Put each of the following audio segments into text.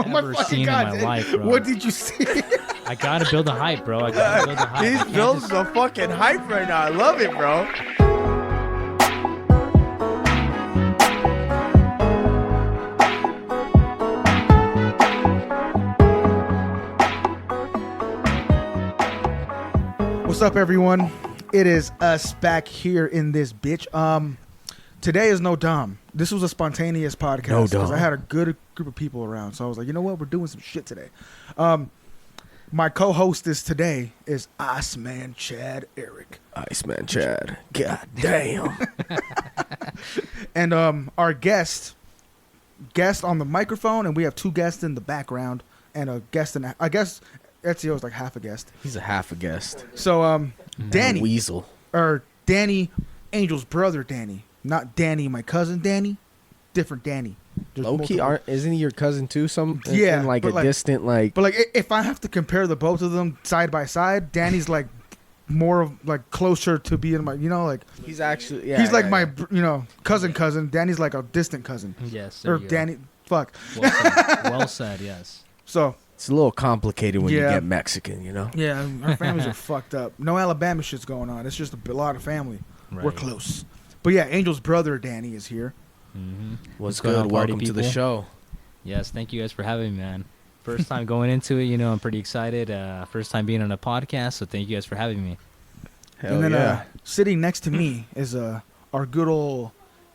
ever seen in my life, bro. What did you see? I gotta build a hype, bro. I gotta build a hype. He's building the fucking hype right now. I love it, bro. What's up, everyone? It is us back here in this bitch. Today is no Dom. This was a spontaneous podcast. No Dom. Because I had a good group of people around, so I was like, you know what? We're doing some shit today. My co-hostess today is Iceman Chad Eric. Iceman Chad. God damn. And our guest on the microphone, and we have two guests in the background, and a guest in. I guess Ezio is like half a guest. He's a half a guest. So Danny, Weasel. or Danny, Angel's brother Danny, not Danny, my cousin Danny, different Danny. There's Low-key, multiple- isn't he your cousin too? Yeah, in like but a like- distant, like... But like, if I have to compare the both of them side by side, Danny's like more of like closer to being my, like He's actually... Yeah, he's like yeah, my, cousin. Danny's like a distant cousin. Yes. there Or you go. Danny, fuck. Well said. Well said. Yes. So It's a little complicated when you Yeah. get Mexican, you know? yeah, our families are fucked up. No Alabama shit's going on. It's just a lot of family. Right. We're close. But yeah, Angel's brother Danny is here. Mm-hmm. What's going on, good? party Welcome to the people? show. Yes. Thank you guys for having me, man. First time going into it, I'm pretty excited. First time being on a podcast, so thank you guys for having me. Hell And then yeah. sitting next to me is our good old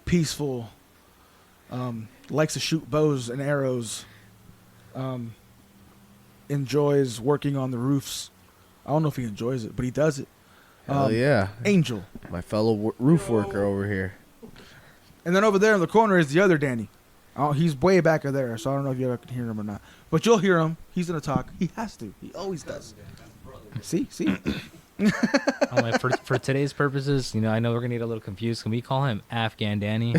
peaceful, likes to shoot bows and arrows, enjoys working on the roofs. I don't know if he enjoys it, but he does it. Hell yeah. Angel. My fellow roof worker over here. And then over there in the corner is the other Danny. Oh, he's way back there, so I don't know if you ever can hear him or not. But you'll hear him. He's going to talk. He has to. He always does. See? For today's purposes, I know we're gonna get a little confused. Can we call him Afghan Danny?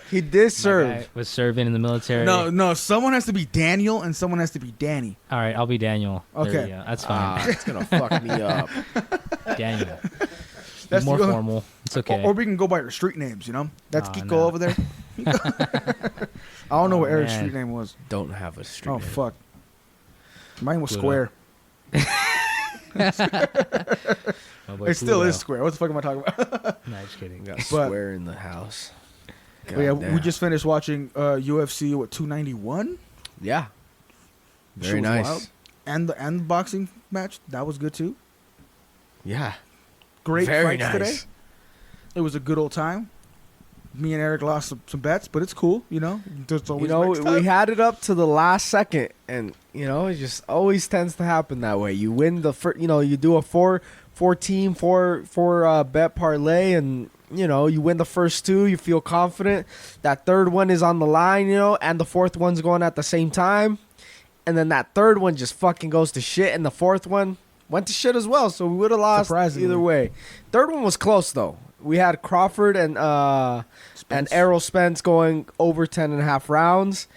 He did My serve. guy was serving in the military. No. Someone has to be Daniel and someone has to be Danny. All right, I'll be Daniel. There Okay. you go. That's fine. It's going to fuck me up. Daniel. That's More the- formal. It's okay. Or we can go by your street names, That's Oh, Kiko no. over there. I don't know what Eric's man. street name was. Don't have a street Oh, name. fuck. Mine was Pluto. Square. My boy It still Pluto. is Square. What the fuck am I talking about? No, just kidding. We got But- swear in the house. But yeah, we Goddamn. just finished watching UFC, 291? Yeah. Shit Very was nice. wild. And the boxing match, that was good too. Yeah. Great Very fights nice. today. It was a good old time. Me and Eric lost some bets, but it's cool, There's always next time. We had it up to the last second, and it just always tends to happen that way. You win the first, you do a four bet parlay, and you win the first two. You feel confident. That third one is on the line, and the fourth one's going at the same time, and then that third one just fucking goes to shit, and the fourth one went to shit as well. So we would have lost Surprisingly. either way. Third one was close though. We had Crawford and Errol Spence going over 10.5 rounds.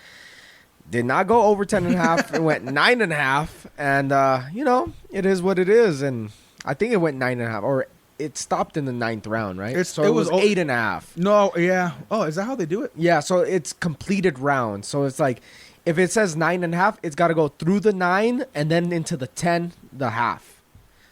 Did not go over 10.5. It went 9.5. And, it is what it is. And I think it went 9.5. Or it stopped in the 9th round, right? It it was was 8.5. No, yeah. Oh, is that how they do it? Yeah, so it's completed rounds. So it's like, if it says 9.5, it's got to go through the 9 and then into the 10, the half.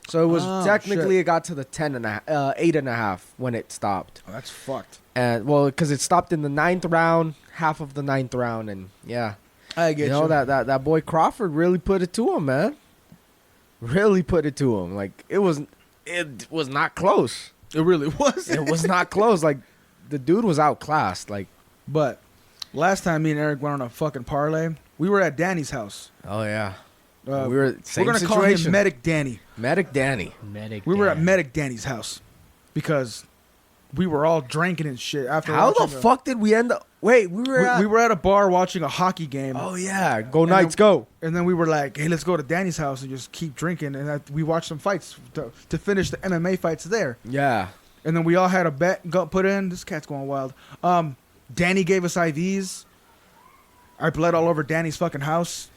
So it was technically shit. it got to the 8.5 when it stopped. Oh, that's fucked. And because it stopped in the 9th round, half of the 9th round, and yeah, I get you. that boy Crawford really put it to him, man. Really put it to him. Like it was not close. It really was. It was not close. Like the dude was outclassed. Like But last time me and Eric went on a fucking parlay, we were at Danny's house. oh yeah, we We're were same gonna call situation. him Medic Danny. Medic Danny. Medic. We were at Dan. Medic Danny's house because we were all drinking and shit after. How the watching fuck did we end up? Wait, we were at. we were at a bar watching a hockey game. Oh yeah, go And Knights, then- go. And then we were like, hey, let's go to Danny's house and just keep drinking. And we watched some fights to finish the MMA fights there. Yeah. And then we all had a bet put in. This cat's going wild. Danny gave us IVs. I bled all over Danny's fucking house.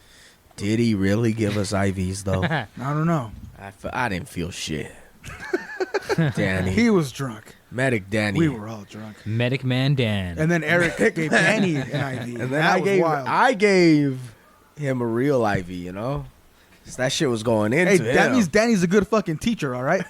Did he really give us IVs though? I don't know. I didn't feel shit. Danny. He was drunk. Medic Danny. We were all drunk. Medic Man Dan. And then Eric gave Danny an IV. And then that was wild. I gave him a real IV, you know? So that shit was going into Hey, that him. means Danny's a good fucking teacher, all right?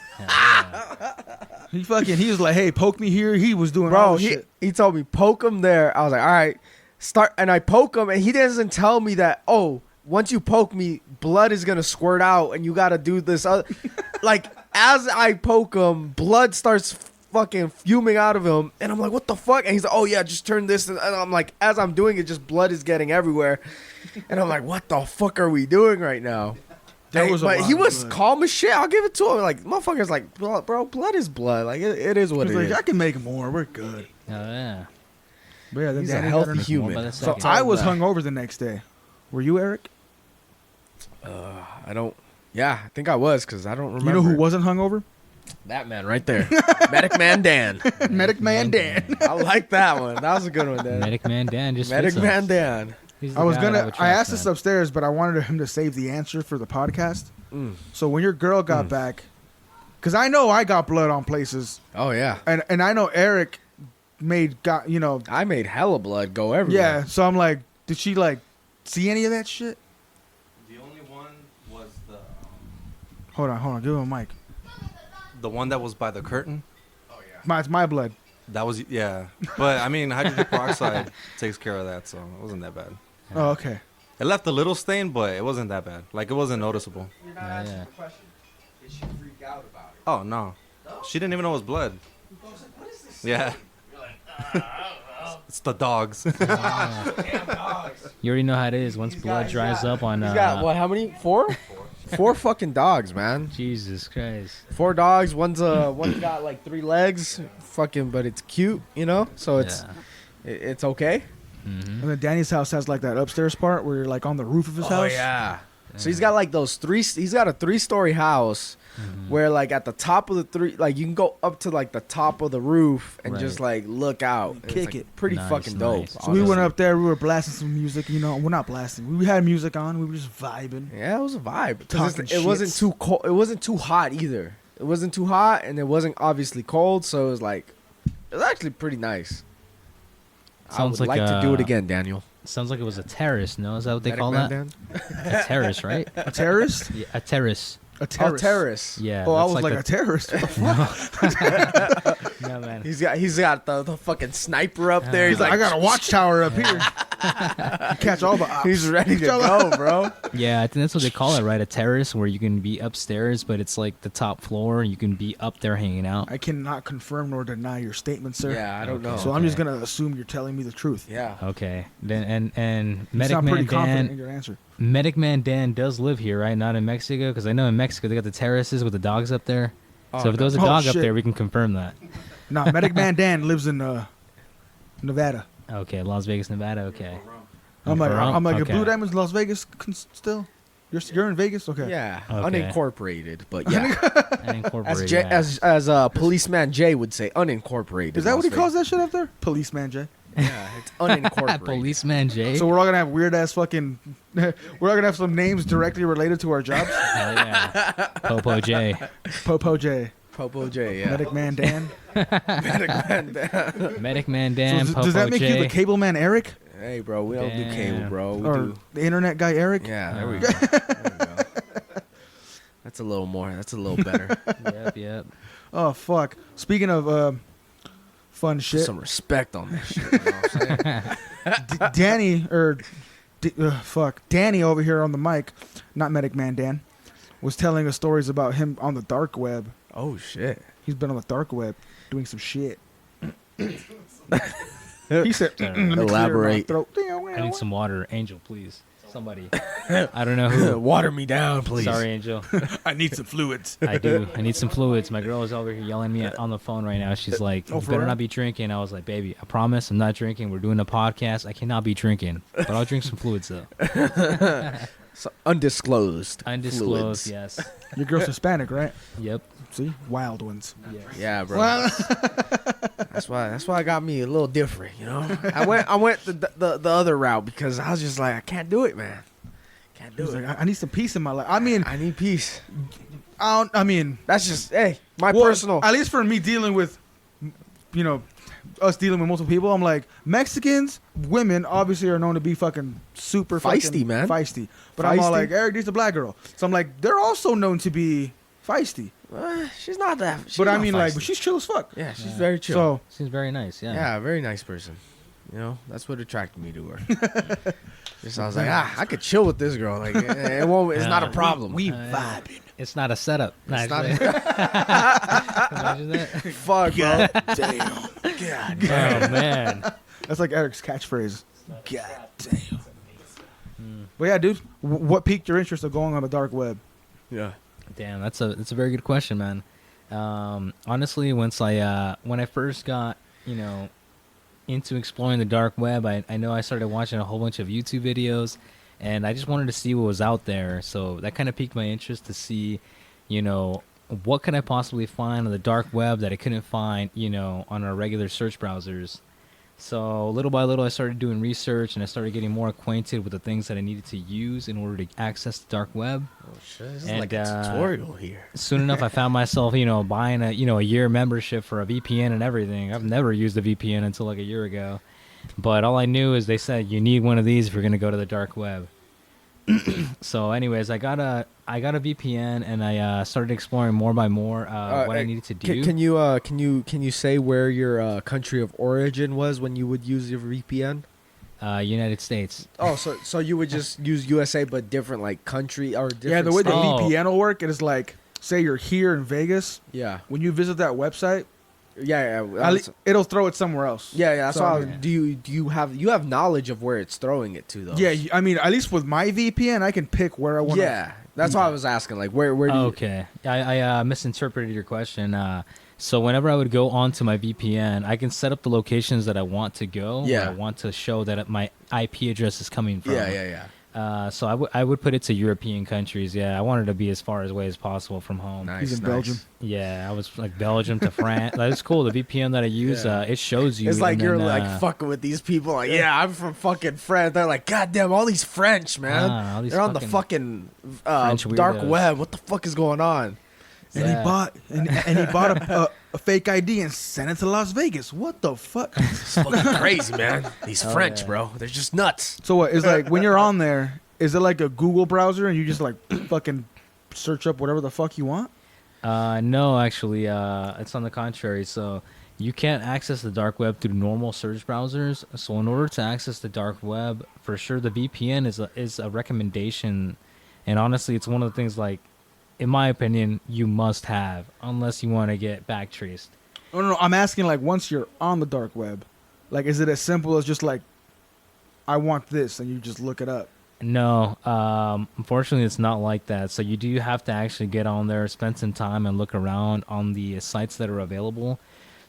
He was like, hey, poke me here. He was doing all Bro, the shit. he told me, poke him there. I was like, all right, start. And I poke him, and he doesn't tell me that, oh, once you poke me, blood is going to squirt out, and you got to do this. Like, as I poke him, blood starts fucking fuming out of him. And I'm like, what the fuck? And he's like, oh, yeah, just turn this. And I'm like, as I'm doing it, just blood is getting everywhere. And I'm like, what the fuck are we doing right now? But he was calm as shit. I'll give it to him. Like, motherfucker's like, bro, blood is blood. Like, it is what it is. I can make more. We're good. Oh yeah. But yeah, then He's a Danny got healthy an- human. So I was hungover the next day. Were you, Eric? I don't. Yeah, I think I was because I don't remember. You know who wasn't hungover? That man right there. Medic Man Dan. Medic Man Dan. I like that one. That was a good one, Dan. Medic Man Dan just Medic fits Man us. Dan. He's the I was guy that gonna. would I trust, asked this man. upstairs, but I wanted him to save the answer for the podcast. Mm. So when your girl got back, because I know I got blood on places, Oh, yeah. and I know Eric I made hella blood go everywhere. yeah. So I'm like, did she like see any of that shit? The only one was Hold on, give him a mic. the one that was by the curtain. It's my blood. That was but I mean hydrogen peroxide takes care of that, so it wasn't that bad. Oh, okay. It left a little stain, but it wasn't that bad. Like it wasn't noticeable. You're not answering answering the the question. Did she freak out about it? Oh no, she didn't even know it was blood. What is this? Yeah, it's the dogs. Damn dogs. You already know how it is. Once blood dries up on. He's got, what, how many? Four? Four fucking dogs, man. Jesus Christ. 4 dogs. One's got like 3 legs. Fucking, but it's cute, you know? So it's okay. Mm-hmm. And then Danny's house has like that upstairs part where you're like on the roof of his Oh, house. yeah. So he's got like he's got a 3-story house where like at the top of the 3, like you can go up to like the top of the roof and Right. just like look out. And Kick it's, like, it. pretty Nice, fucking dope. nice. So we went honestly. up there. We were blasting some music. You know, we're not blasting. We had music on. We were just vibing. Yeah, it was a vibe. 'Cause Talking it wasn't shits. too cold. It wasn't too hot either. It wasn't too hot, and it wasn't obviously cold. So it was like, it was actually pretty nice. Sounds I would like like to do it a- again, Daniel. Sounds like it was a terrace. No, is that what they Medic call Man that? Dan? A terrace, right? A terrorist? Yeah, a terrace. A Oh, terrorist. terrace. Yeah. Oh, I that's was like the- a terrorist. What the fuck? No, man. He's got the fucking sniper up there. Yeah. He's like, I got a watchtower up here. Catch all the ops. he's ready to go, bro. Yeah, I think that's what they call it, right? A terrace where you can be upstairs, but it's like the top floor. You can be up there hanging out. I cannot confirm nor deny your statement, sir. Yeah, I don't know. So I'm just gonna assume you're telling me the truth. Yeah. Okay. Then and You Medic sound pretty Man confident in Dan. your answer. Medic Man Dan does live here, right? Not in Mexico, because I know in Mexico they got the terraces with the dogs up there. Oh, So if there was a no. dog Oh, up shit. there, we can confirm that. Nah, Medic Man Dan lives in Nevada. Okay, Las Vegas, Nevada. Okay. I'm like, Okay. if Blue Diamonds, Las Vegas, still. You're in Vegas, okay? Yeah. Okay. Unincorporated, but yeah. Unincorporated. as Policeman Jay would say, unincorporated. Is that what he Las calls that shit up there? Policeman Jay. Vegas. Yeah, it's unincorporated. Policeman Jay. So we're all gonna have weird ass fucking. We're all gonna have some names directly related to our jobs. Hell yeah. Popo J. Popo J, Popo J, yeah. Medic Man Dan. Medic Man So Dan. does Popo that make J. you the cable man Eric Hey, bro, we don't do cable, Damn. bro. We or do. the internet guy Eric? Yeah, there we go. There we go. That's a little more. That's a little better. Yep. Oh fuck! Speaking of fun shit, Some respect on this shit. You know what I'm saying? Danny over here on the mic, not Medic Man Dan, was telling us stories about him on the dark web. Oh shit. He's been on the dark web doing some shit. He said, "Let me clear my Elaborate. throat." I need some water. Angel, please. Somebody. I don't know who. Water me down, please. Sorry, Angel. I need some fluids. I do. I need some fluids. My girl is over here yelling at me on the phone right now. She's like, Oh, you for better real? not be drinking. I was like, baby, I promise I'm not drinking. We're doing a podcast. I cannot be drinking. But I'll drink some fluids, though. So, undisclosed. Undisclosed, fluids. yes. Your girl's Hispanic, right? Yep. See, wild ones. Yes. Yeah, bro. That's why I got me a little different, you know. I went the other route because I was just like, I can't do it, man. Can't do He's it. like, I need some peace in my life. I mean, I need peace. I mean, That's just my well, personal. At least for me dealing with you know, us dealing with multiple people, I'm like, Mexicans, women obviously are known to be fucking super Feisty, fucking man. Feisty. But I'm all Feisty. like, Eric dates a black girl. So I'm like, they're also known to be feisty. She's not that. She's But I not mean, like, feisty. but she's chill as fuck. yeah, she's Yeah. very chill. So, Seems very nice. Yeah. yeah, very nice person. You know, that's what attracted me to her. Just I was like, I could chill with this girl. Like, it won't. It's not a problem. we Yeah. vibing. It's not a setup. It's not Actually. Imagine that. fuck, bro. Damn. Oh man. That's like Eric's catchphrase. God damn. But yeah, dude, what piqued your interest of going on the dark web? Yeah. Damn, that's a very good question, man. Honestly, when I first got into exploring the dark web, I know I started watching a whole bunch of YouTube videos, and I just wanted to see what was out there. So that kind of piqued my interest to see, what could I possibly find on the dark web that I couldn't find, on our regular search browsers. So little by little, I started doing research, and I started getting more acquainted with the things that I needed to use in order to access the dark web. Oh shit! This is And, like a tutorial here. Soon enough, I found myself, buying a year membership for a VPN and everything. I've never used a VPN until like a year ago, but all I knew is they said you need one of these if you're going to go to the dark web. So, anyways, I got a VPN, and I started exploring more by more what I needed to do. Can you say where your country of origin was when you would use your VPN? United States. Oh, so you would just use USA, but different like country or different. Yeah, the way the Oh. VPN will work, it is like, say you're here in Vegas. Yeah. When you visit that website, Yeah. it'll throw it somewhere else. Yeah. That's So, why. yeah. Do you have knowledge of where it's throwing it to though? Yeah, I mean, at least with my VPN, I can pick where I want. Yeah. That's why I was asking. Like, where do you? Okay, I misinterpreted your question. So whenever I would go onto my VPN, I can set up the locations that I want to go. Yeah. Where I want to show that my IP address is coming from. Yeah. So I would put it to European countries. Yeah, I wanted to be as far away as possible from home. Nice. He's in nice. Belgium. Yeah, I was like Belgium to France. That's cool. The VPN that I use, Yeah. it shows you. It's like and you're then, like fucking with these people. Like, yeah, I'm from fucking France. They're like, God damn, all these French, man. all these They're on the fucking French dark weirdos. web. What the fuck is going on? And Yeah. he bought a fake ID and sent it to Las Vegas. What the fuck? It's fucking crazy, man. These Oh, French, yeah. bro. They're just nuts. So what is like when you're on there? Is it like a Google browser and you just like fucking search up whatever the fuck you want? No, actually, it's on the contrary. So you can't access the dark web through normal search browsers. So in order to access the dark web, for sure, the VPN is a recommendation. And honestly, it's one of the things, like, in my opinion, you must have, unless you want to get backtraced. No. I'm asking like once you're on the dark web, like is it as simple as just like I want this and you just look it up? No, unfortunately, it's not like that. So you do have to actually get on there, spend some time, and look around on the sites that are available.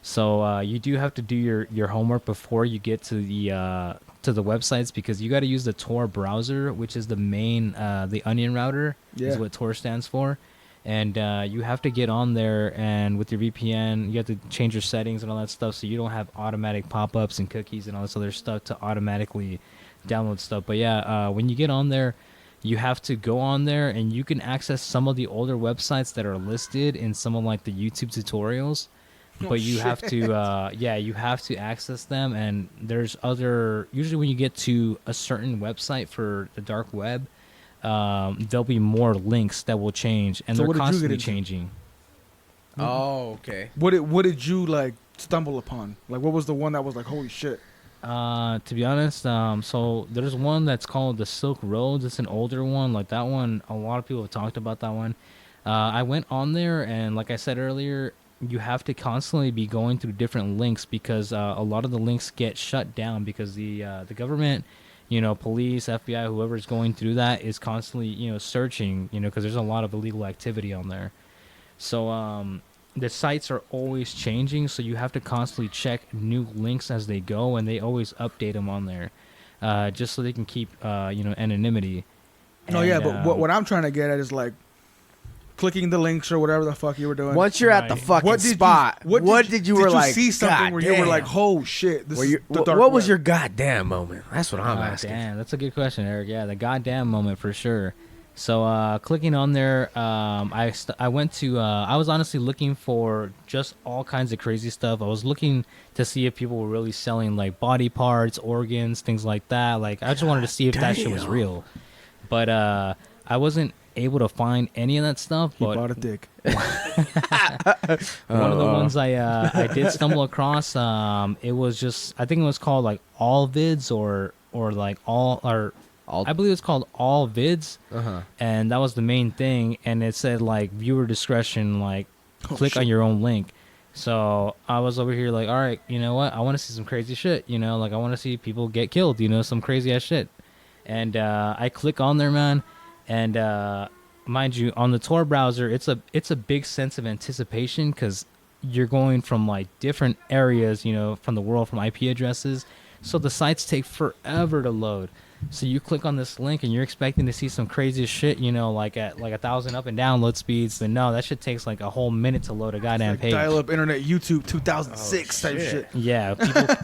So you do have to do your homework before you get to the websites, because you got to use the Tor browser, which is the main the Onion router is what Tor stands for. And you have to get on there, and with your VPN, you have to change your settings and all that stuff, so you don't have automatic pop-ups and cookies and all this other stuff to automatically download stuff. But yeah, when you get on there, you have to go on there, and you can access some of the older websites that are listed in some of like the YouTube tutorials. But you have to, you have to access them. And there's usually when you get to a certain website for the dark web, there'll be more links that will change, and So they're what did you get constantly into? changing. Oh, okay. What did you like stumble upon? Like what was the one that was like holy shit? To be honest, so there's one that's called the Silk Roads. It's an older one. Like that one, a lot of people have talked about that one. I went on there, and like I said earlier, you have to constantly be going through different links, because a lot of the links get shut down because the government, police, FBI, whoever's going through that is constantly, searching, because there's a lot of illegal activity on there. So the sites are always changing, so you have to constantly check new links as they go, and they always update them on there, just so they can keep anonymity. No, yeah, And, but what I'm trying to get at is like clicking the links or whatever the fuck you were doing. Once you're at the Right. fucking spot, what did you were like? see something God where you were like, damn. "Oh shit, this Were is you- the wh- dark what was web." your goddamn moment? That's what I'm Oh, asking. damn, that's a good question, Eric. Yeah, the goddamn moment for sure. So clicking on there, I went to I was honestly looking for just all kinds of crazy stuff. I was looking to see if people were really selling like body parts, organs, things like that. Like I just wanted to see if that shit was real. But I wasn't able to find any of that stuff. He But bought a dick. one of the ones I did stumble across, it was just, I think it was called like All Vids or like I believe it's called All Vids, and that was the main thing. And it said like viewer discretion, like click on your own link. So I was over here like, all right, you know what? I want to see some crazy shit. You know, like I want to see people get killed. You know, some crazy ass shit. And I click on there, man, and mind you, on the Tor browser, it's a big sense of anticipation because you're going from like different areas, you know, from the world, from IP addresses. So the sites take forever to load. So you click on this link and you're expecting to see some crazy shit, you know, like at like 1,000 up and down load speeds. Then no, that shit takes like a whole minute to load a goddamn Like page. dial-up internet, YouTube 2006 type shit. Yeah,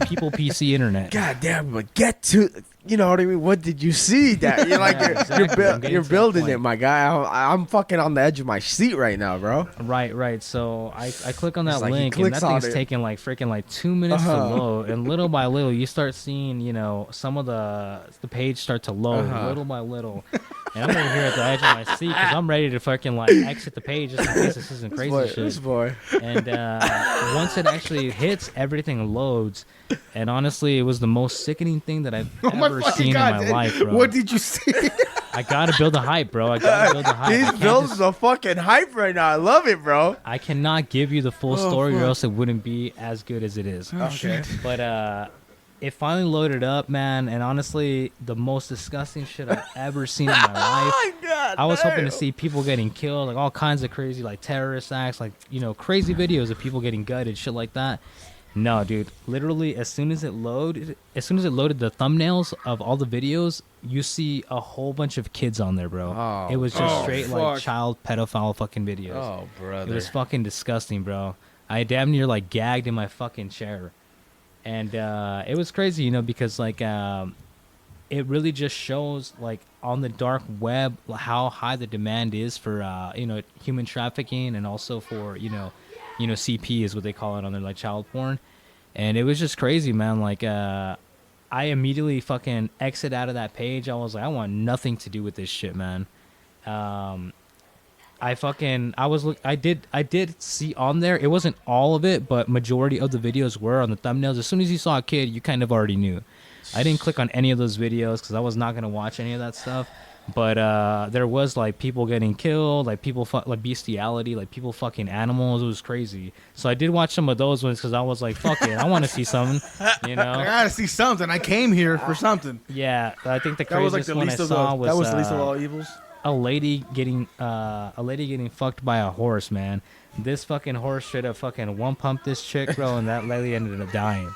people PC internet. God damn, but get to, you know what I mean? What did you see? That you're like, Yeah, exactly. I'm getting you're to that building point. it, my guy. I'm fucking on the edge of my seat right now, bro. Right. So I click on that It's like he link, and clicks that on thing's it. taking like freaking like 2 minutes to load, and little by little you start seeing, you know, some of the page start to load little by little, and I'm over here at the edge of my seat because I'm ready to fucking like exit the page just in case this isn't crazy shit. This boy. And once it actually hits, everything loads, and honestly, it was the most sickening thing that I've ever seen in my life, bro. What did you see? I gotta build a hype, bro. I gotta build a hype. I He's can't building just- the fucking hype right now. I love it, bro. I cannot give you the full Oh, story, or fuck. else it wouldn't be as good as it is. Okay. But it finally loaded up, man. And honestly, the most disgusting shit I've ever seen in my life. Oh my God. I was hoping to damn. see people getting killed, like all kinds of crazy, like terrorist acts, like, you know, crazy videos of people getting gutted, shit like that. No, dude. Literally, as soon as it loaded the thumbnails of all the videos, you see a whole bunch of kids on there, bro. Oh, it was just oh, straight fuck. like child pedophile fucking videos. Oh, brother. It was fucking disgusting, bro. I damn near like gagged in my fucking chair, and it was crazy, you know, because like it really just shows like on the dark web how high the demand is for you know, human trafficking, and also for you know CP is what they call it on there, like child porn. And it was just crazy, man. Like I immediately fucking exit out of that page. I was like, I want nothing to do with this shit, man. I did see on there, it wasn't all of it, but majority of the videos were on the thumbnails. As soon as you saw a kid, you kind of already knew. I didn't click on any of those videos because I was not going to watch any of that stuff. But there was like people getting killed, like people like bestiality, like people fucking animals. It was crazy. So I did watch some of those ones because I was like, fuck it, I want to see something, you know. I gotta see something. I came here for something. Yeah, I think the That was like craziest the one I least of saw the. was That was the least of all evils. a lady getting fucked by a horse, man. This fucking horse should have fucking one pumped this chick, bro, and that lady ended up dying.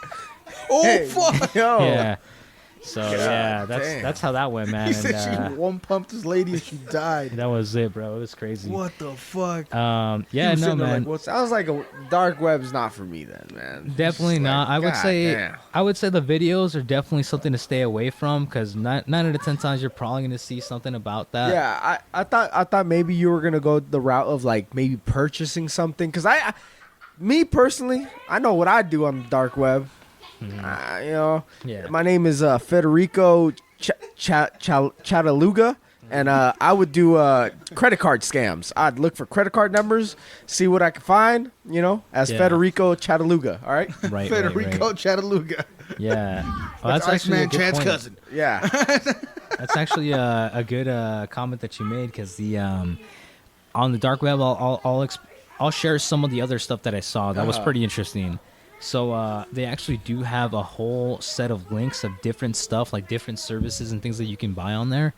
Oh Hey, fuck! Yo. Yeah. So yeah, damn. that's how that went, man. He said And, she one pumped this lady and she died. that was it, bro. It was crazy. What the fuck? Yeah, He was no, sitting there man. like, what's Sounds like a dark web's not for me then, man. Definitely It's not. like, I would God say damn. the videos are definitely something to stay away from because 9 out of 10 times you're probably gonna see something about that. Yeah, I thought maybe you were gonna go the route of like maybe purchasing something, because me personally, I know what I do on the dark web. You know, Yeah. my name is Federico Chataluga, and I would do credit card scams. I'd look for credit card numbers, see what I could find. You know, as Yeah. Federico Chataluga. All right. Right. Federico Right. Chattanooga? Yeah. Well, That's actually a Iceman good Chad's point. cousin. Yeah. That's actually a good comment that you made because the on the dark web I'll share some of the other stuff that I saw that was pretty interesting. So they actually do have a whole set of links of different stuff, like different services and things that you can buy on there.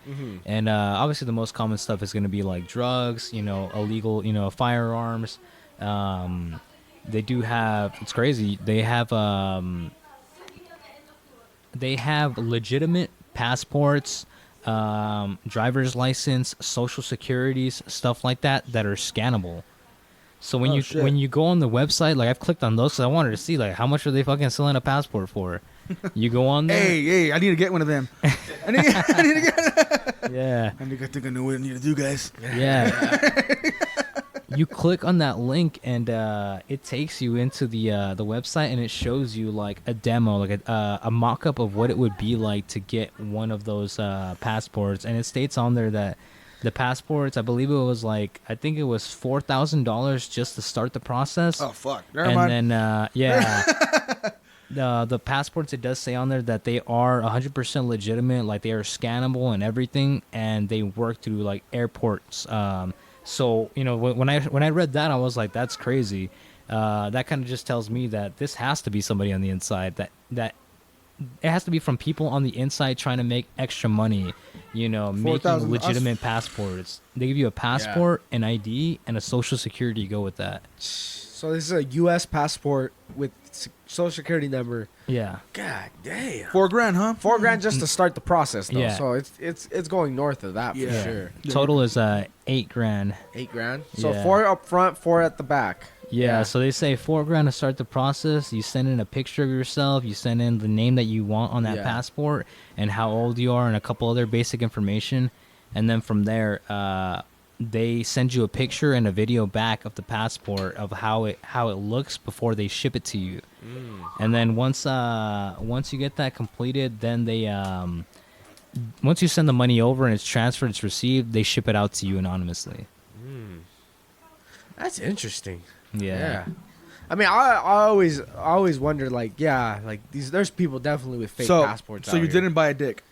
And obviously the most common stuff is going to be like drugs, you know, illegal, you know, firearms. They do have, it's crazy, they have legitimate passports, driver's license, social securities, stuff like that are scannable. So when when you go on the website, like I've clicked on those because I wanted to see like how much are they fucking selling a passport for. You go on there. Hey, I need to get one of them. I think I know what I need to do, guys. Yeah. You click on that link and it takes you into the website, and it shows you like a demo, like a mock-up of what it would be like to get one of those passports. And it states on there that the passports, I believe it was like, I think it was $4,000 just to start the process. Oh fuck! Never And mind. then yeah. The passports, it does say on there that they are 100% legitimate, like they are scannable and everything, and they work through like airports. So when I read that, I was like, that's crazy. That kind of just tells me that this has to be somebody on the inside. That it has to be from people on the inside trying to make extra money. Making 4,000 legitimate passports. They give you a passport, an ID, and a social security to go with that. So this is a U.S. passport with social security number. Yeah. God damn. $4,000, huh? $4,000 just to start the process, though. Yeah. So it's going north of that for Yeah. sure. Total is $8,000. $8,000. So Yeah. 4 up front, 4 at the back. Yeah, so they say $4,000 to start the process. You send in a picture of yourself. You send in the name that you want on that Yeah. passport and how old you are and a couple other basic information. And then from there, they send you a picture and a video back of the passport of how it looks before they ship it to you. And then once you get that completed, then they once you send the money over and it's transferred, it's received, they ship it out to you anonymously. That's interesting. Yeah. I mean, I always wondered, like, there's people definitely with fake passports. So out you here. didn't buy a dick.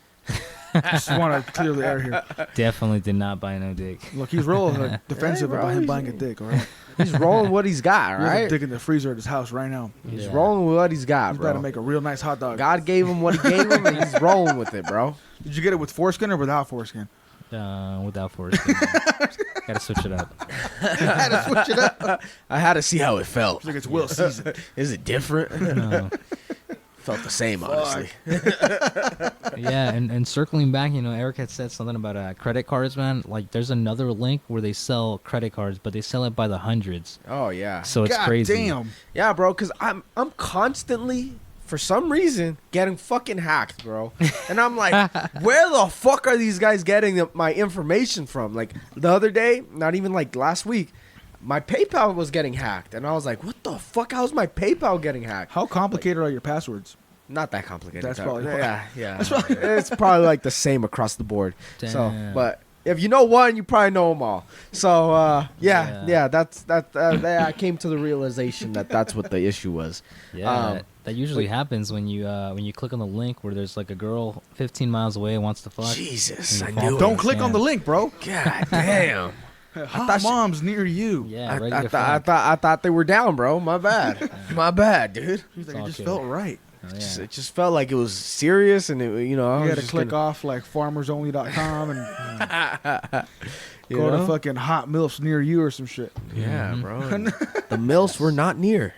Just want to clear the air here. Definitely did not buy no dick. Look, he's real defensive Hey, bro, about him he's- buying a dick. All right, He's rolling what he's got, he has a right? dick in the freezer at his house right now. He's Yeah. rolling with what he's got, He's about to bro. make a real nice hot dog. God gave him what he gave him, and he's rolling with it, bro. Did you get it with foreskin or without foreskin? Without foreskin. Gotta switch it up. Had to switch it up. I had to see how it felt. It's like it's well seasoned. Is it different? No. Felt the same, honestly. Yeah, and circling back, Eric had said something about credit cards, man. Like, there's another link where they sell credit cards, but they sell it by the hundreds. Oh yeah, So it's God crazy. damn. yeah, bro. Cause I'm constantly, for some reason, getting fucking hacked, bro. And I'm like, where the fuck are these guys getting my information from? Like the other day, not even like last week, my PayPal was getting hacked, and I was like, what the fuck? How's my PayPal getting hacked? How complicated are your passwords? Not that complicated. That's probably why. yeah. It's probably like the same across the board. So, Damn. but if you know one, you probably know them all. So, yeah. That's I came to the realization that that's what the issue was. Yeah, that usually happens when you click on the link where there's like a girl 15 miles away and wants to fuck. Jesus, I And you knew fall it. Don't for click on the link, bro. God damn. Hot moms near you. Yeah, I ready to fuck. thought they were down, bro. My bad. My bad, dude. He's like, all it just good. felt right. Oh, It just felt like it was serious, and I You was got to just click gonna- off like farmersonly.com and you go know? to fucking hot milfs near you or some shit. Yeah, bro. The mills were not near.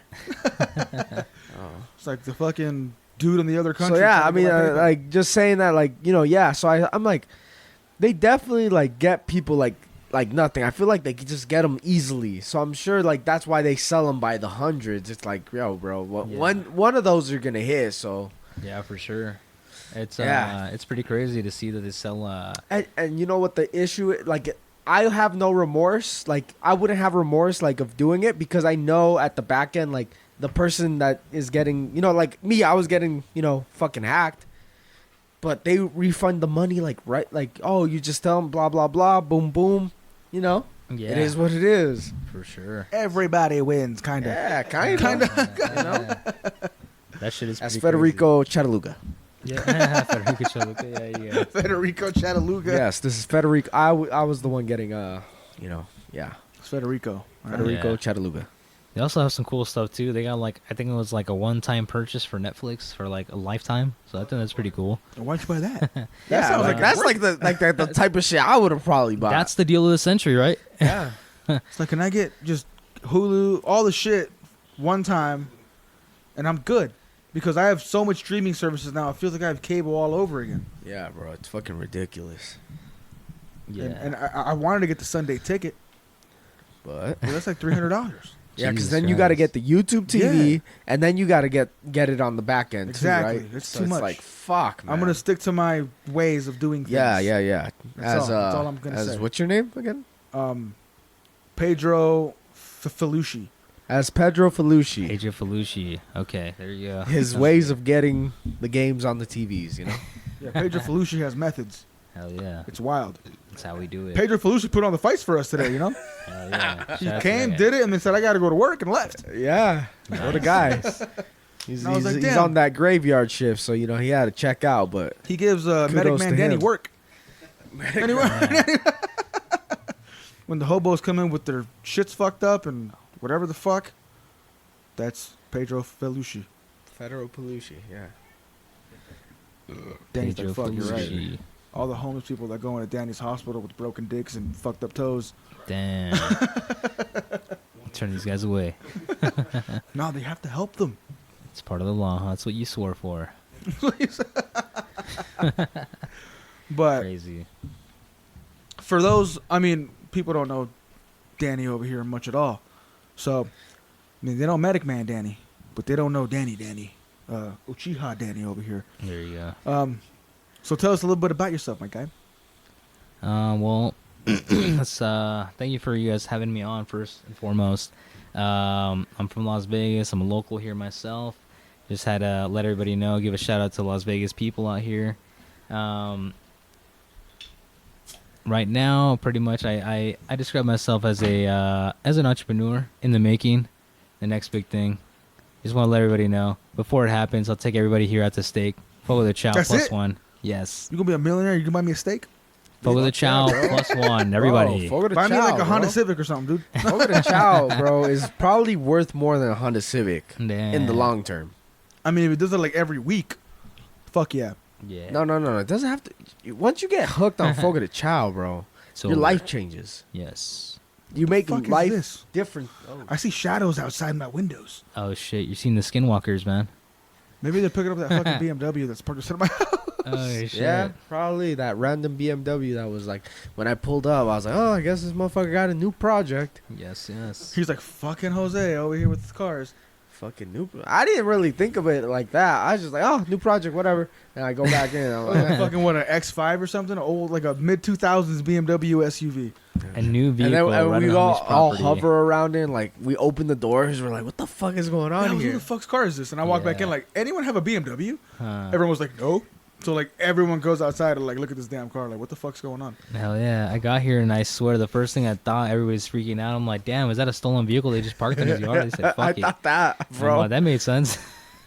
It's like the fucking dude in the other country. So yeah, I trying to mean, get my paper. like just saying that, like yeah. So I'm like, they definitely like get people like nothing. I feel like they could just get them easily. So I'm sure like that's why they sell them by the hundreds. It's like, yo, bro, Yeah. one of those are gonna hit. So Yeah, for sure. It's Yeah. it's pretty crazy to see that they sell and you know what the issue is? Like, I have no remorse. Like, I wouldn't have remorse like of doing it because I know at the back end, like the person that is getting, like me, I was getting, fucking hacked. But they refund the money like right, like, oh, you just tell them blah blah blah, boom boom, yeah, it is what it is. for sure. Everybody wins, kind of. Yeah, kind of. That shit is That's pretty Federico Chattanooga. crazy. Yeah, Federico Chalupa, yeah. Federico Chattanooga. Yes, this is Federico. I was the one getting It's Federico. Federico Yeah. Chattanooga. They also have some cool stuff too. They got like, I think it was like a one-time purchase for Netflix for like a lifetime. So I think that's pretty cool. Why'd you buy that? Yeah, sounds like like that's like the type of shit I would have probably bought. That's the deal of the century, right? yeah. It's like, can I get just Hulu, all the shit, one time, and I'm good? Because I have so much streaming services now, it feels like I have cable all over again. Yeah, bro, it's fucking ridiculous. Yeah. And I wanted to get the Sunday ticket, But but that's like $300. Yeah, because Jesus then you got to Christ. get the YouTube TV, Yeah. and then you got to get it on the back end Exactly. too, right? It's So too it's much. like, fuck, man. I'm gonna stick to my ways of doing things. Yeah. That's all I'm gonna say. What's your name again? Pedro Felucci. As Pedro Felucci. Pedro Felucci. Okay, there you go. His Sounds ways good. of getting the games on the TVs, you know? Yeah, Pedro Felucci has methods. Hell yeah. It's wild. That's how we do it. Pedro Felucci put on the fights for us today. You know, Hell yeah. he Shout out to came, that. did it, and then said, "I got to go to work," and left. Yeah. What a guy. He's, And I was like, he's damn. on that graveyard shift, so, you know, he had to check out, but... He gives Medic Kudos Man to Danny him. work. Anyway, Yeah. when the hobos come in with their shits fucked up and whatever the fuck, that's Pedro Felucci. Pedro Felucci, yeah. Danny's Pedro like, fuck, you're right. Felucci. All the homeless people that go into Danny's hospital with broken dicks and fucked up toes. Damn. Turn these guys away. No, they have to help them. It's part of the law, huh? That's what you swore for. But Crazy. for those, I mean, people don't know Danny over here much at all. So, I mean, they know Medic Man Danny, but they don't know Danny. Uchiha Danny over here. There you go. So tell us a little bit about yourself, my guy. Well, let's thank you for you guys having me on first and foremost. I'm from Las Vegas. I'm a local here myself. Just had to let everybody know, give a shout out to Las Vegas people out here. Right now, pretty much, I describe myself as an entrepreneur in the making. The next big thing. Just want to let everybody know before it happens. I'll take everybody here out to steak. Fogo de Chao That's plus it? one. Yes. You gonna be a millionaire? You can buy me a steak? Fogo de Chao bro. plus one. Everybody. Bro, Fogo de Buy me Chao, like a Honda bro. Civic or something, dude. Fogo de Chao, bro, is probably worth more than a Honda Civic in the Damn. long term. I mean, if it does it like every week, fuck yeah. Yeah. No. It doesn't have to. Once you get hooked on Fogo de Chao, bro, So your life changes. Yes. You make Fuck is life this? different. I see shadows outside my windows. Oh shit! You've seen the Skinwalkers, man. Maybe they're picking up that fucking BMW that's parked beside my house. Oh shit! Yeah, probably that random BMW that was like, when I pulled up, I was like, oh, I guess this motherfucker got a new project. Yes. Yes. He's like, fucking Jose over here with his cars. Fucking new. I didn't really think of it like that. I was just like, oh, new project, whatever. And I go back in. I'm like, Fucking what, an X5 or something? An old, like a mid 2000s BMW SUV. A new and vehicle then and running we on all, this all property. hover around in, like, we open the doors. We're like, what the fuck is going on Who here? the fuck's car is this? And I walk back in Yeah. like, anyone have a BMW? Huh. Everyone was like, no. So like everyone goes outside and like look at this damn car, like what the fuck's going on? Hell yeah! I got here and I swear the first thing I thought, everybody's freaking out. I'm like, damn, is that a stolen vehicle? They just parked in his yard. They said, fuck I it. thought that, I'm bro. like, that made sense.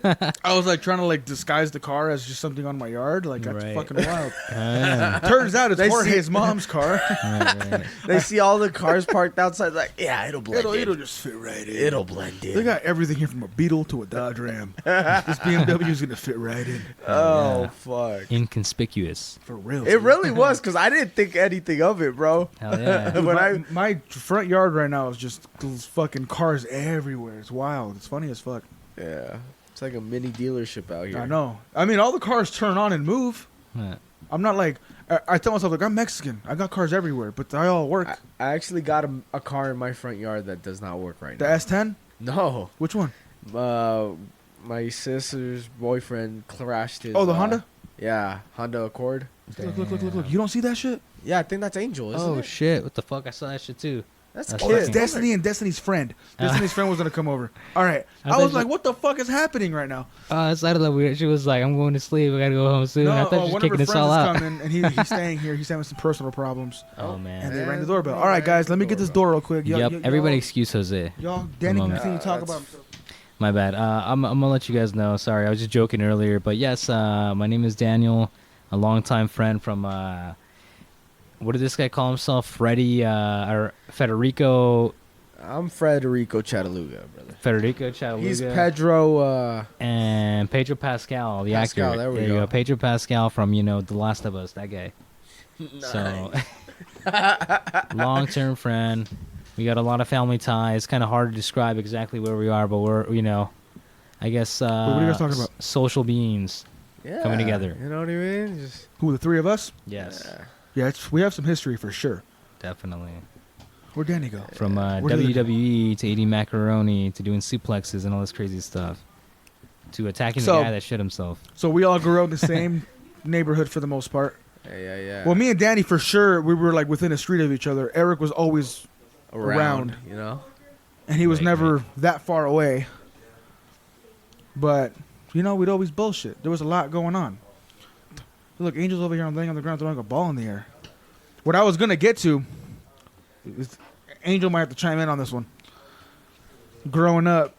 I was like trying to like disguise the car as just something on my yard. Like that's Right. fucking wild. Yeah. Turns out it's They Jorge's mom's car. Right. They see all the cars parked outside, like, yeah, it'll blend It'll in. just fit right in. It'll blend in. They got everything here from a Beetle to a Dodge Ram. This BMW is gonna fit right in Oh, Yeah. fuck. Inconspicuous. for real. It dude. really was, because I didn't think anything of it, bro. Hell yeah! Dude, when my front yard right now is just fucking cars everywhere. It's wild. It's funny as fuck. Yeah. It's like a mini dealership out here. I know. I mean, all the cars turn on and move. Yeah. I'm not like I tell myself like I'm Mexican. I got cars everywhere, but they all work. I actually got a car in my front yard that does not work right The now. S10. No. Which one? My sister's boyfriend crashed his. Oh, the Honda. Yeah, Honda Accord. Look. You don't see that shit? Yeah, I think that's Angel, isn't Oh it? shit! What the fuck? I saw that shit too. That's That's Oh, that's Kid. Destiny and Destiny's friend. Destiny's friend was gonna come over. All right. I I thought was you- like, what the fuck is happening right now? Outside of that weird, she was like, "I'm going to sleep. I gotta go home soon." I thought she was one of kicking her us friends all is out. coming, and he's staying here. He's having some personal problems, Oh and man. they rang the And doorbell. they All right, rang guys, the let me get this door real quick. Yep. Everybody excuse Jose. Y'all, Danny can moment. continue to talk That's- about himself. My bad. I'm gonna let you guys know. Sorry, I was just joking earlier. But yes, my name is Daniel, a longtime friend from. What did this guy call himself? Freddie or Federico? I'm Federico Chattanooga, brother. Federico Chattanooga. He's Pedro. And Pedro Pascal, the Pascal, actor. there we you go. Pedro Pascal from The Last of Us. That guy. So, long-term friend. We got a lot of family ties. Kind of hard to describe exactly where we are, but we're I guess. what are you guys talking about? Social beings. Yeah, Coming together. You know what I mean? Just Who, the three of us? Yes, yeah. Yeah, we have some history for sure. definitely. Where'd Danny go? From Where'd he go? WWE to eating macaroni to doing suplexes and all this crazy stuff to attacking So- the guy that shit himself. So we all grew up in the same neighborhood for the most part. Yeah. Well, me and Danny for sure, we were like within a street of each other. Eric was always around. you know. and he was Right, never that far away. But, you know, we'd always bullshit. There was a lot going on. Look, Angel's over here. I'm laying on the ground throwing a ball in the air. What I was going to get to is Angel might have to chime in on this one. Growing up,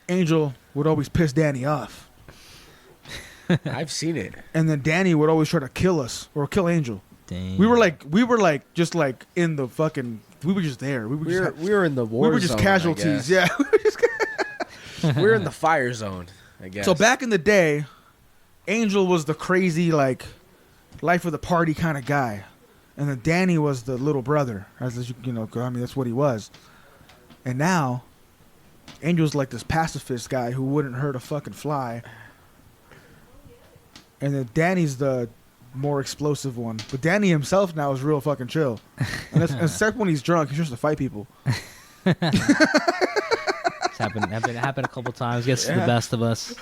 Angel would always piss Danny off. I've seen it. And then Danny would always try to kill us or kill Angel. Dang. We were like just like in the fucking, we were just there. We We were in the war were just zone, I casualties. guess. Yeah. We were in the fire zone, I guess. So back in the day, Angel was the crazy, like, life of the party kind of guy. And then Danny was the little brother. As you know, I mean, that's what he was. And now, Angel's like this pacifist guy who wouldn't hurt a fucking fly. And then Danny's the more explosive one. But Danny himself now is real fucking chill. And except when he's drunk, he's just to fight people. It's happened a couple times. Gets to the best of us.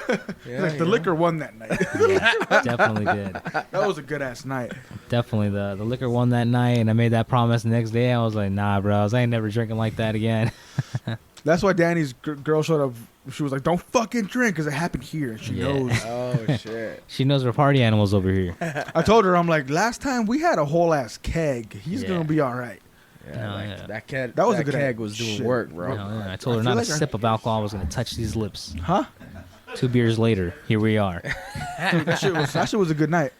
Yeah, Like the liquor won that night. Yeah, definitely did. That was a good ass night. Definitely the liquor won that night, and I made that promise the next day. I was like, nah, bros, I ain't never drinking like that again. That's why Danny's girl showed up. She was like, "Don't fucking drink," because it happened here. She Yeah. knows. Oh shit. She knows we're party animals over here. I told her, I'm like, last time we had a whole ass keg. He's Yeah. gonna be all right. Yeah, No, like, yeah. that keg. That was a good keg was doing shit. work, bro. Hell yeah. I told her I not feel a like sip of alcohol was gonna touch these lips. Huh? 2 beers later, here we are. Dude, that shit was a good night.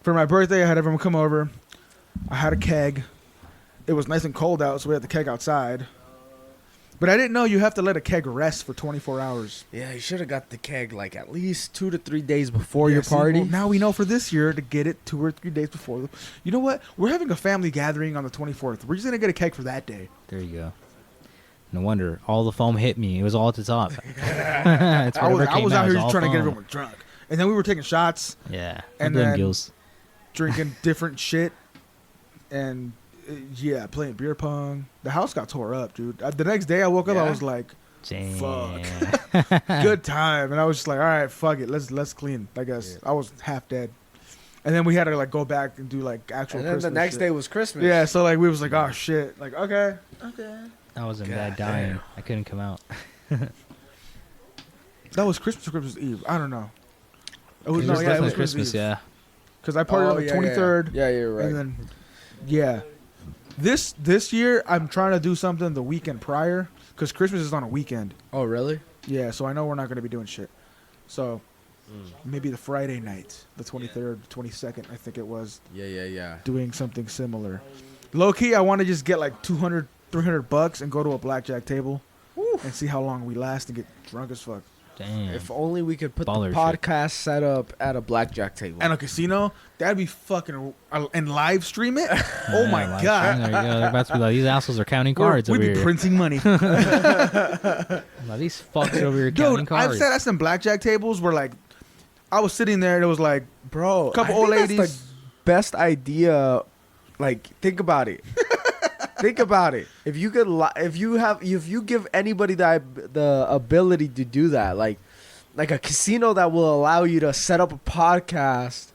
For my birthday, I had everyone come over. I had a keg. It was nice and cold out, so we had the keg outside. But I didn't know you have to let a keg rest for 24 hours. Yeah, you should have got the keg like at least 2 to 3 days before Yeah, your see, party. well, now we know for this year to get it 2 or 3 days before. You know what? We're having a family gathering on the 24th. We're just gonna get a keg for that day. There you go. No wonder all the foam hit me. It was all at the top. It's I was, whatever I came was out it here all just trying to get foam. everyone drunk. And then we were taking shots, Yeah. And And then then- gills. drinking different shit, and yeah, playing beer pong. The house got tore up, dude. The next day I woke up, I Yeah? was like, Dang. good time. And I was just like, all right, fuck it. Let's clean, I guess. I was half dead. And then we had to like go back and do like actual And then Christmas the next shit. day was Christmas. Yeah, so like we was like, oh shit. Like, okay. I was in God bed dying. damn. I couldn't come out. That was Christmas or Christmas Eve. I don't know. It It was no, yeah, it definitely was Christmas, yeah. Because I partied on the 23rd. Yeah, you're right. And then, yeah. This year, I'm trying to do something the weekend prior. Because Christmas is on a weekend. Oh, really? Yeah, so I know we're not going to be doing shit. So, maybe the Friday night, the 23rd, 22nd, I think it was, Yeah. doing something similar. Low key, I want to just get like $200, $300 and go to a blackjack table and see how long we last and get drunk as fuck. Damn. If only we could put Baller the shit. podcast set up at a blackjack table. And a casino, that'd be fucking, and live stream it? Oh Yeah, my live God. stream, There you go. They're about to be like, these assholes are counting cards We'd over be here. printing money. Like, these fucks over here counting Dude, I've cards. sat at some blackjack tables where like, I was sitting there and it was like, Bro, couple I old think that's ladies. the best idea. Like, think about it. Think about it. If you could, if you give anybody the ability to do that, like a casino that will allow you to set up a podcast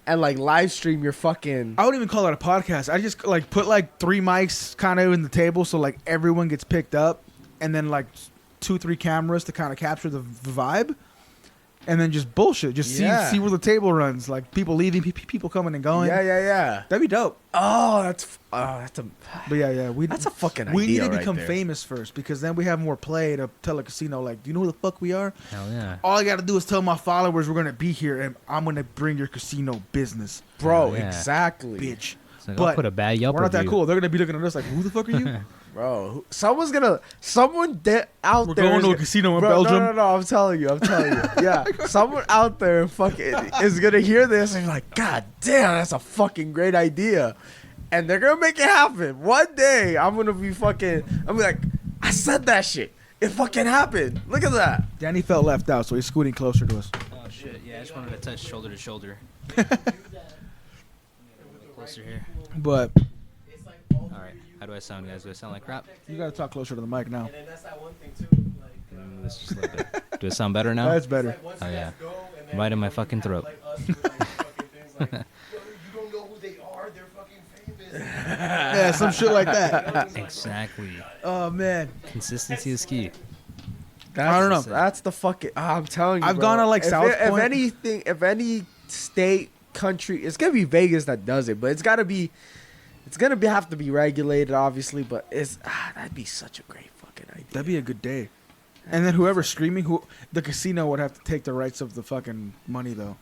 and like live stream your fucking. I wouldn't even call it a podcast. I just like put like 3 mics kind of in the table so like everyone gets picked up, and then like 2-3 cameras to kind of capture the vibe, and then just bullshit. Just Yeah. see where the table runs. Like people leaving, people coming and going. Yeah. That'd be dope. Oh, that's a But yeah, that's a fucking we idea need to right become there. famous first, because then we have more play to tell a casino like, do you know who the fuck we are? Hell yeah. All I gotta do is tell my followers we're gonna be here and I'm gonna bring your casino business, bro. Oh, yeah. Exactly, bitch. It's like, But I'll put a bad Yelp We're not that review. cool. They're gonna be looking at us like, who the fuck are you? bro. Someone out We're there. going is to a gonna- casino in Bro, Belgium. No, I'm telling you. Yeah, someone out there fucking is gonna hear this and be like, God damn, that's a fucking great idea, and they're gonna make it happen. One day, I'm gonna be like, I said that shit. It fucking happened. Look at that. Danny felt left out, so he's scooting closer to us. Oh, shit. Yeah, I just wanted to touch shoulder to shoulder. Closer here. But All right. How do I sound, guys? Do I sound like crap? You gotta talk closer to the mic now. And then that's that one thing too. Like, Let's just a little bit. Do it sound better now? That's better. Oh, yeah. Right in my fucking throat. you don't know who they are. They're fucking famous. Yeah, some shit like that. Exactly. Oh man, Consistency is key. I don't know. That's the fucking. I'm telling you, I've bro. gone to, like, South If Point. anything, if any state, country, it's gonna be Vegas that does it, but it's gotta be. It's gonna have to be regulated, obviously, but that'd be such a great fucking idea. that'd be a good day. And then whoever's streaming, the casino would have to take the rights of the fucking money though.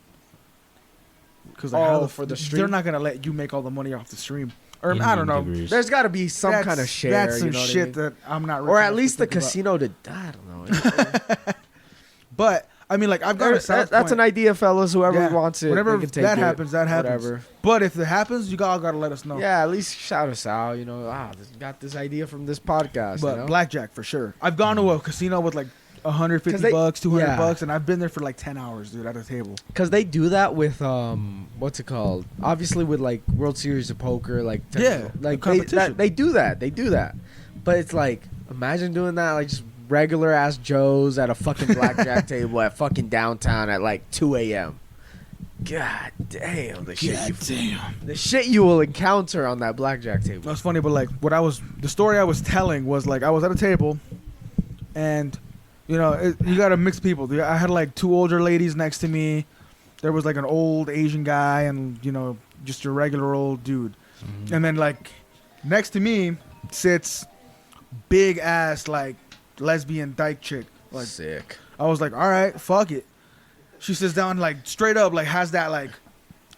Because For the they're stream? not gonna let you make all the money off the stream. Or You I don't need know. degrees. There's got to be some That's- kind of share. That's some you know what I shit mean? that I'm not. rich Or at enough least to the think about. casino to. I don't know. But I mean, like I've gone to South That's an Point. idea, fellas. Whoever Yeah. wants it, Whenever they can take that it, happens, that happens. Whatever. But if it happens, you all gotta let us know. Yeah, at least shout us out. You know, got this idea from this podcast. But you know? blackjack for sure. I've gone to a casino with like 150 'Cause they- bucks, 200 yeah. bucks, and I've been there for like 10 hours, dude, at a table. Because they do that with what's it called? Obviously with like World Series of Poker, like Yeah, like the competition. they do that. But it's like imagine doing that like just regular ass Joes at a fucking blackjack table at fucking downtown at like 2 a.m. God damn, the shit you will encounter on that blackjack table. That's funny, but like the story I was telling was like I was at a table, and you know you got to mix people. I had like two older ladies next to me. There was like an old Asian guy, and you know just a regular old dude. Mhm. And then like next to me sits big ass like lesbian dyke chick. Like Sick. I was like, all right, fuck it. She sits down like straight up, like has that like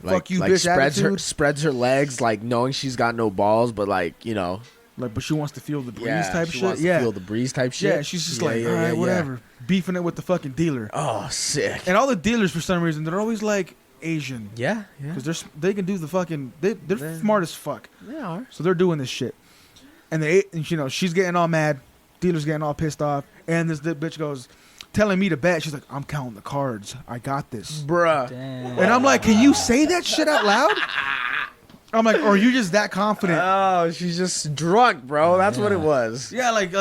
fuck you bitch attitude. Spreads her legs like knowing she's got no balls, but like you know. Like, but she wants to feel the breeze type she shit. wants to Yeah, feel the breeze type shit. yeah. She's just like, all right, whatever. Beefing it with the fucking dealer. Oh, sick. And all the dealers, for some reason, they're always like Asian Yeah, because they can do the fucking. They're Yeah. smart as fuck. they are. So they're doing this shit. And you know, she's getting all mad. Dealer's getting all pissed off. And this bitch goes, telling me to bet. She's like, I'm counting the cards. I got this. Bruh. Damn. And I'm like, can you say that shit out loud? I'm like, or are you just that confident? Oh, she's just drunk, bro. That's what it Yeah. was. Yeah, like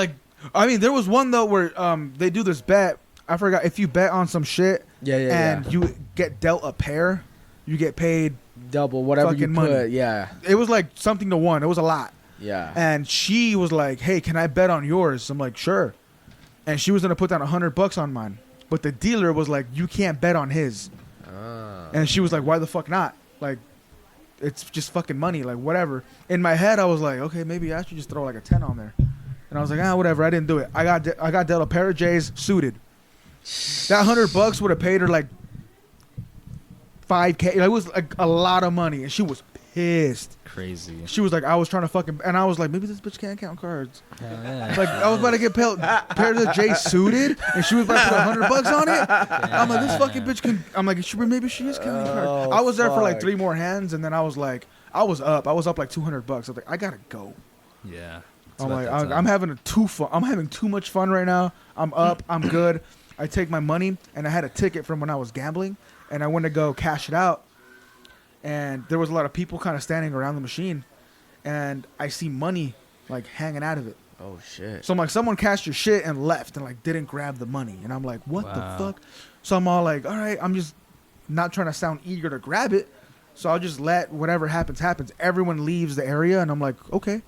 I mean, there was one though where they do this bet. I forgot if you bet on some shit Yeah, and you get dealt a pair, you get paid. double whatever you fucking put. money. Yeah, It was like something to one. It was a lot. yeah. And she was like, "Hey, can I bet on yours?" I'm like, "Sure." And she was gonna put down $100 on mine, but the dealer was like, "You can't bet on his." And she was like, "Why the fuck not? Like, it's just fucking money. Like, whatever." In my head, I was like, "Okay, maybe I should just throw like a 10 on there." And I was like, whatever. I didn't do it. I got dealt a pair of J's suited. That $100 would have paid her like $5K. It was like a lot of money, and she was pissed. Crazy. She was like, I was trying to fucking, and I was like, maybe this bitch can't count cards. Hell yeah. Like, I was about to get pairs of J suited, and she was about to put $100 on it. I'm like, this fucking bitch can. I'm like, maybe she is counting cards. Oh, I was there for like fuck. 3 more hands, and then I was like, I was up like $200. I was like, I gotta go. Yeah. It's I'm about like, that time. I'm having I'm having too much fun right now. I'm up. I'm good. I take my money, and I had a ticket from when I was gambling, and I went to go cash it out, and there was a lot of people kind of standing around the machine, and I see money like hanging out of it. Oh shit. So I'm like, someone cashed your shit and left, and like didn't grab the money, and I'm like, what Wow. the fuck? So I'm all like, all right, I'm just not trying to sound eager to grab it, so I'll just let whatever happens. Everyone leaves the area, and I'm like, okay.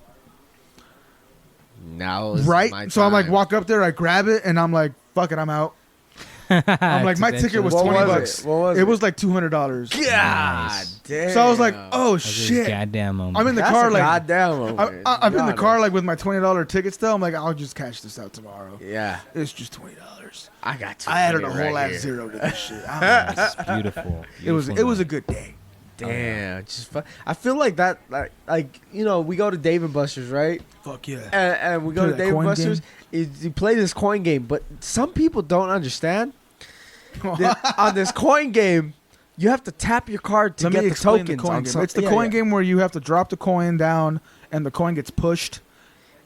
Now is my Right? So I'm like, time. walk up there, I grab it, and I'm like, fuck it, I'm out. I'm like, my ticket was What $20. was it? What was It it? was like $200. God Nice. damn. So I was like, oh That's a shit. goddamn moment. I'm in the That's car a like, goddamn moment. I'm in the Be car honest. like with my $20 ticket still. I'm like, I'll just cash this out tomorrow. Yeah, It's just $20. I got to. I added a right whole ass here. zero to this shit. Nice. Beautiful. It was Beautiful a good day. Damn, just I feel like that, like you know, we go to Dave and Buster's, right? Fuck yeah. And we go Play to that Dave and coin Buster's. You play this coin game, but some people don't understand that on this coin game, you have to tap your card to Let get me the explain tokens. the coin on game. some- It's the yeah, coin yeah. game where you have to drop the coin down and the coin gets pushed.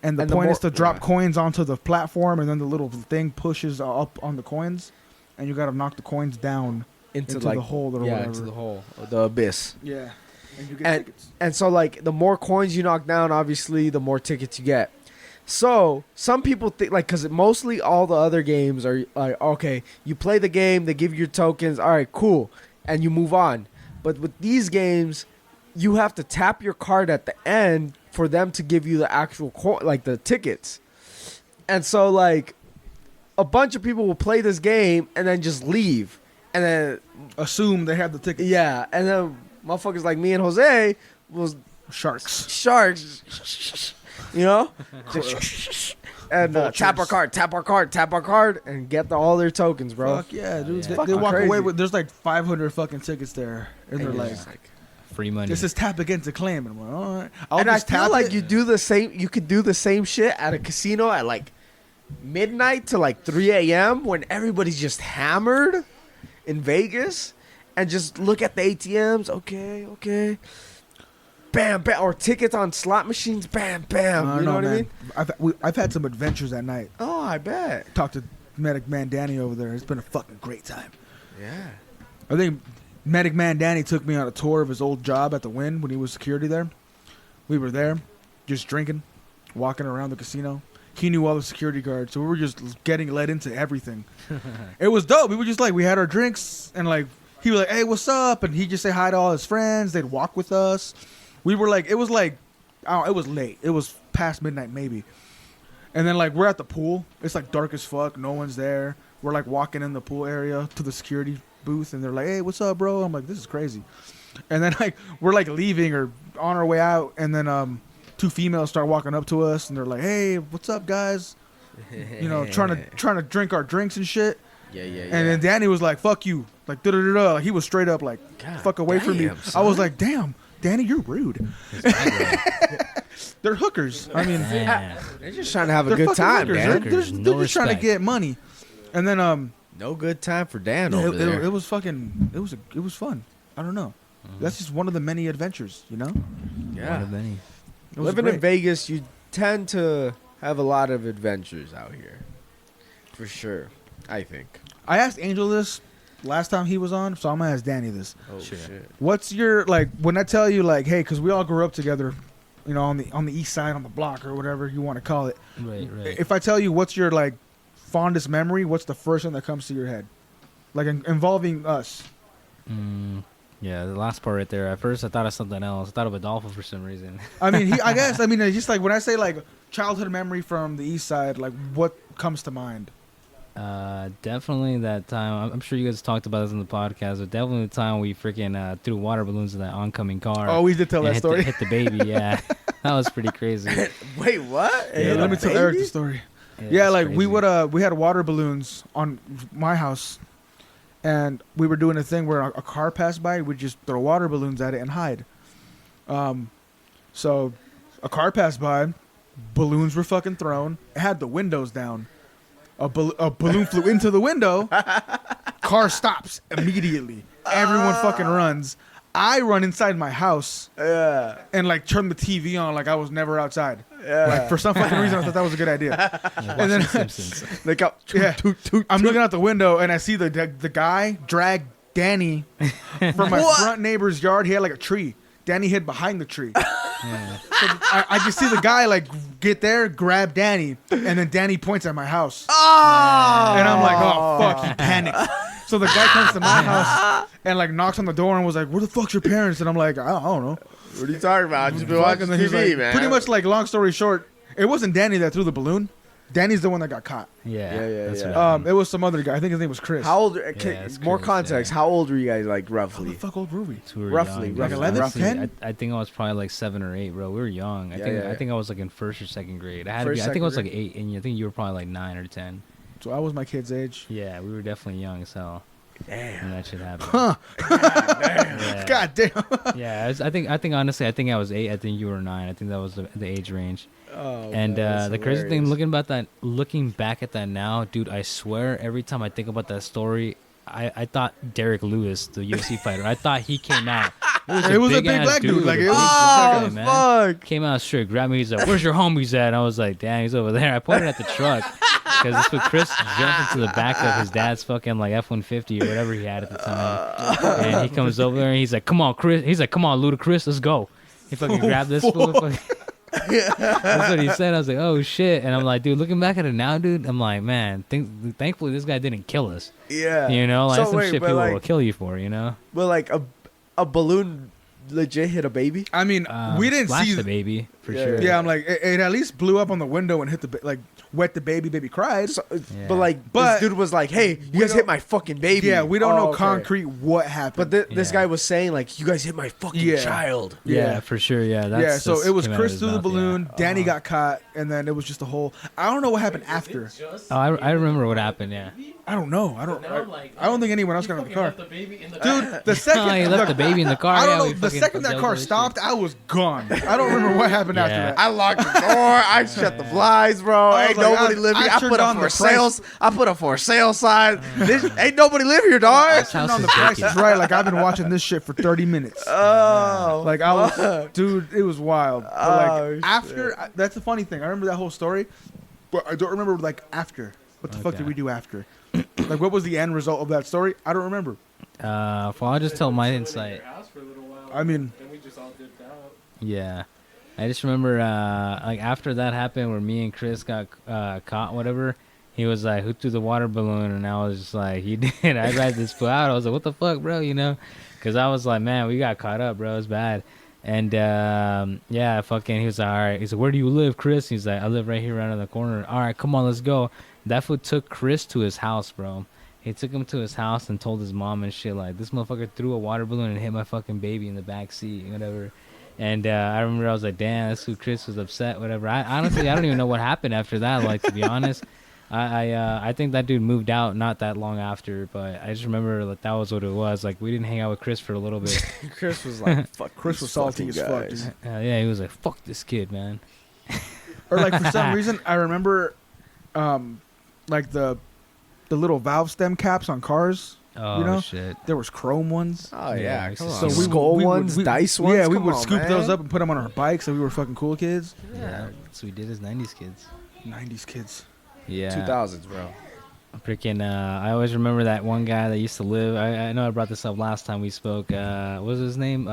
And the And the point more- is to drop yeah. coins onto the platform, and then the little thing pushes up on the coins, and you got to knock the coins down into like, the hole or yeah, whatever. into the hole, or the abyss. Yeah. And you get And tickets. and so like the more coins you knock down, obviously the more tickets you get. So some people think like because mostly all the other games are like okay, you play the game, they give you your tokens, all right, cool, and you move on. But with these games, you have to tap your card at the end for them to give you the actual like the tickets. And so like a bunch of people will play this game and then just leave, and then Assume they have the tickets. yeah, and then motherfuckers like me and Jose was Sharks. sharks, you know, and tap our card, and get all their tokens, bro. Fuck yeah, dude. yeah. They Fucking walk away crazy. with there's like 500 fucking tickets there, and they're And like, it's like- Free money. "This is tap again to claim." And I'm like, "All right." I'll and I just feel tap like it. you do the same. You could do the same shit at a casino at like midnight to like 3 a.m. when everybody's just hammered in Vegas, and just look at the ATMs. Okay. Bam, bam, or tickets on slot machines. Bam, bam. I You know what I man. mean? I've had some adventures at night. Oh, I bet. Talked to Medic Man Danny over there. It's been a fucking great time. Yeah. I think Medic Man Danny took me on a tour of his old job at the Wynn when he was security there. We were there, just drinking, walking around the casino. He knew all the security guards, so we were just getting led into everything. It was dope. We were just like, we had our drinks, and like, he was like, "Hey, what's up?" And he'd just say hi to all his friends. They'd walk with us. We were like, it was like, it was late. It was past midnight maybe. And then like, we're at the pool. It's like dark as fuck. No one's there. We're like walking in the pool area to the security booth, and they're like, "Hey, what's up, bro?" I'm like, "This is crazy." And then like, we're like leaving or on our way out, and then two females start walking up to us, and they're like, "Hey, what's up, guys?" You know, trying to drink our drinks and shit. Yeah. And then Danny was like, "Fuck you," like da da da da. He was straight up like, God "Fuck away from me." damn, I was son. like, "Damn, Danny, you're rude." They're hookers. I mean, Man. They're just trying to have a they're good fucking time, hookers. man. They're No just trying to respect. get money. And then No good time for Dan yeah, over there. it was fucking it was fun. I don't know. That's just one of the many adventures, you know. One yeah. of many. It was Living in great. Vegas, you tend to have a lot of adventures out here. For sure. I think. I asked Angel this last time he was on, so I'm gonna ask Danny this. Oh, Sure. shit. What's your like when I tell you like, hey, because we all grew up together, you know, on the east side, on the block or whatever you want to call it. Right. If I tell you what's your like fondest memory, what's the first thing that comes to your head, like involving us? Yeah, the last part right there. At first, I thought of something else. I thought of Adolfo for some reason. I mean, I guess. I mean, it's just like when I say like childhood memory from the east side, like what comes to mind? Definitely that time. I'm sure you guys talked about this in the podcast, but definitely the time we freaking threw water balloons in that oncoming car. Oh, we did tell and that hit story. hit the baby. Yeah, that was pretty crazy. Wait, what? Yeah, Yeah. let me tell Baby? Eric the story. Yeah, it's like we crazy. would we had water balloons on my house, and we were doing a thing where a car passed by, we'd just throw water balloons at it and hide. So a car passed by, balloons were fucking thrown. It had the windows down. A balloon flew into the window. Car stops immediately. Everyone fucking runs. I run inside my house Yeah. and like turn the TV on like I was never outside. Yeah. Like for some fucking reason, I thought that was a good idea. Yeah, and then- watching Simpsons. Look out. Yeah. I'm looking out the window and I see the guy drag Danny from my What? front neighbor's yard. He had like a tree. Danny hid behind the tree. Yeah. So I just see the guy like get there, grab Danny, and then Danny points at my house. Oh! And I'm like, oh fuck, he panicked. So the guy comes to my house and like knocks on the door and was like, "Where the fuck's your parents?" And I'm like, I don't know. What are you talking about? I just been Fuck, watching and then he's TV, like, man. pretty much like long story short, it wasn't Danny that threw the balloon. Danny's the one that got caught. Yeah. Yeah. That's Yeah. what happened. It was some other guy. I think his name was Chris. How old? it's More Chris, context. yeah. How old were you guys, like, How the roughly? fuck old were we? We were roughly, young, like dude. 11, Roughly, 10? I think I was probably like 7 or 8, bro. We were young. I Yeah, think yeah, I yeah. think I was like in first or second grade. I had to First, be, I think I was second like 8, and I think you were probably like 9 or 10. So I was my kid's age. Yeah, we were definitely young as hell Damn. when that shit happened. Huh. Yeah. God damn. Yeah, I think honestly, I think I was 8. I think you were 9. I think that was the age range. Oh, And man, that's the crazy thing, hilarious. looking back at that now, dude, I swear every time I think about that story, I thought Derek Lewis, the UFC fighter, I thought he came out. It was a big big-ass black dude, like, a it big was- black Oh, guy, man. fuck. Came out straight, grabbed me. He's like, "Where's your homies at?" And I was like, "Damn, he's over there." I pointed at the truck. Because this was Chris jumped into the back of his dad's fucking like F-150 or whatever he had at the time, and he comes over there and he's like, "Come on, Chris." He's like, "Come on, Ludacris, let's go." He fucking grabbed this fool. That's what he said. I was like, "Oh shit!" And I'm like, "Dude, looking back at it now, dude, I'm like, man, thankfully this guy didn't kill us. Yeah. You know, like So some wait, shit but, people like- will kill you for. You know, But like a balloon legit hit a baby. I mean, we didn't splash see the baby for Yeah, sure. Yeah, I'm like, it at least blew up on the window and hit the like wet the baby. Baby cried. So, Yeah. But like, But this dude was like, "Hey, you we guys don't- hit my fucking baby." Yeah, we don't know okay. concrete what happened. But this Yeah. guy was saying like, "You guys hit my fucking Yeah. child." Yeah, Yeah. for sure. Yeah, that's, yeah, so that's it was came out of Chris his through the mouth, yeah. balloon. Danny got caught, and then it was just a whole. I don't know what happened after. Oh, I remember what happened. Yeah. I don't know. I don't think anyone else got out of the car. Dude, the Oh, second he left the baby in the car. I yeah, don't know. we The fucking second that dealt car with it. stopped, I was gone. I don't remember what happened after Yeah. that. I locked the door. I shut the blinds, bro. I Ain't was like, nobody I- live here. I I turned put a on for the sales. I put a for sale sign. Ain't nobody live here, dog. This Turned house on is the price vacant. is right. Like I've been watching this shit for 30 minutes. Oh, Like I was, fuck. dude, it was wild. But Oh, like after, that's the funny thing. I remember that whole story, but I don't remember like after. What the fuck Okay. did we do after? Like what was the end result of that story? I don't remember. Well, I'll just tell my insight. I mean, Yeah, I just remember like after that happened, where me and Chris got caught, whatever. He was like, "Who threw the water balloon?" And I was just like, "He did." I grabbed this fool out. I was like, "What the fuck, bro?" You know, because I was like, "Man, we got caught up, bro. It's bad." And yeah, fucking. He was like, "All right." He's like, "Where do you live, Chris?" He's like, "I live right here, right on the corner." All right, come on, let's go. That fool took Chris to his house, bro. He took him to his house and told his mom and shit like, "This motherfucker threw a water balloon and hit my fucking baby in the back seat, whatever." And I remember I was like, "Damn, that's who Chris was upset, whatever." I honestly, I don't even know what happened after that. Like, to be honest, I think that dude moved out not that long after, but I just remember like that was what it was. Like, we didn't hang out with Chris for a little bit. Chris was like, "Fuck." Chris was salty as fuck, dude. Yeah, he was like, "Fuck this kid, man." Or like for some reason, I remember, like the little valve stem caps on cars. Oh You know? shit. There was chrome ones. Oh Yeah, yeah, I used come to on. see So them. skull we ones, would- dice ones. Yeah, we Come would on, scoop man. those up and put them on our bikes, and we were fucking cool kids. Yeah, that's what we did as '90s kids. 90s kids. Yeah. 2000s, bro. Freaking, I always remember that one guy that used to live. I know I brought this up last time we spoke. What was his name?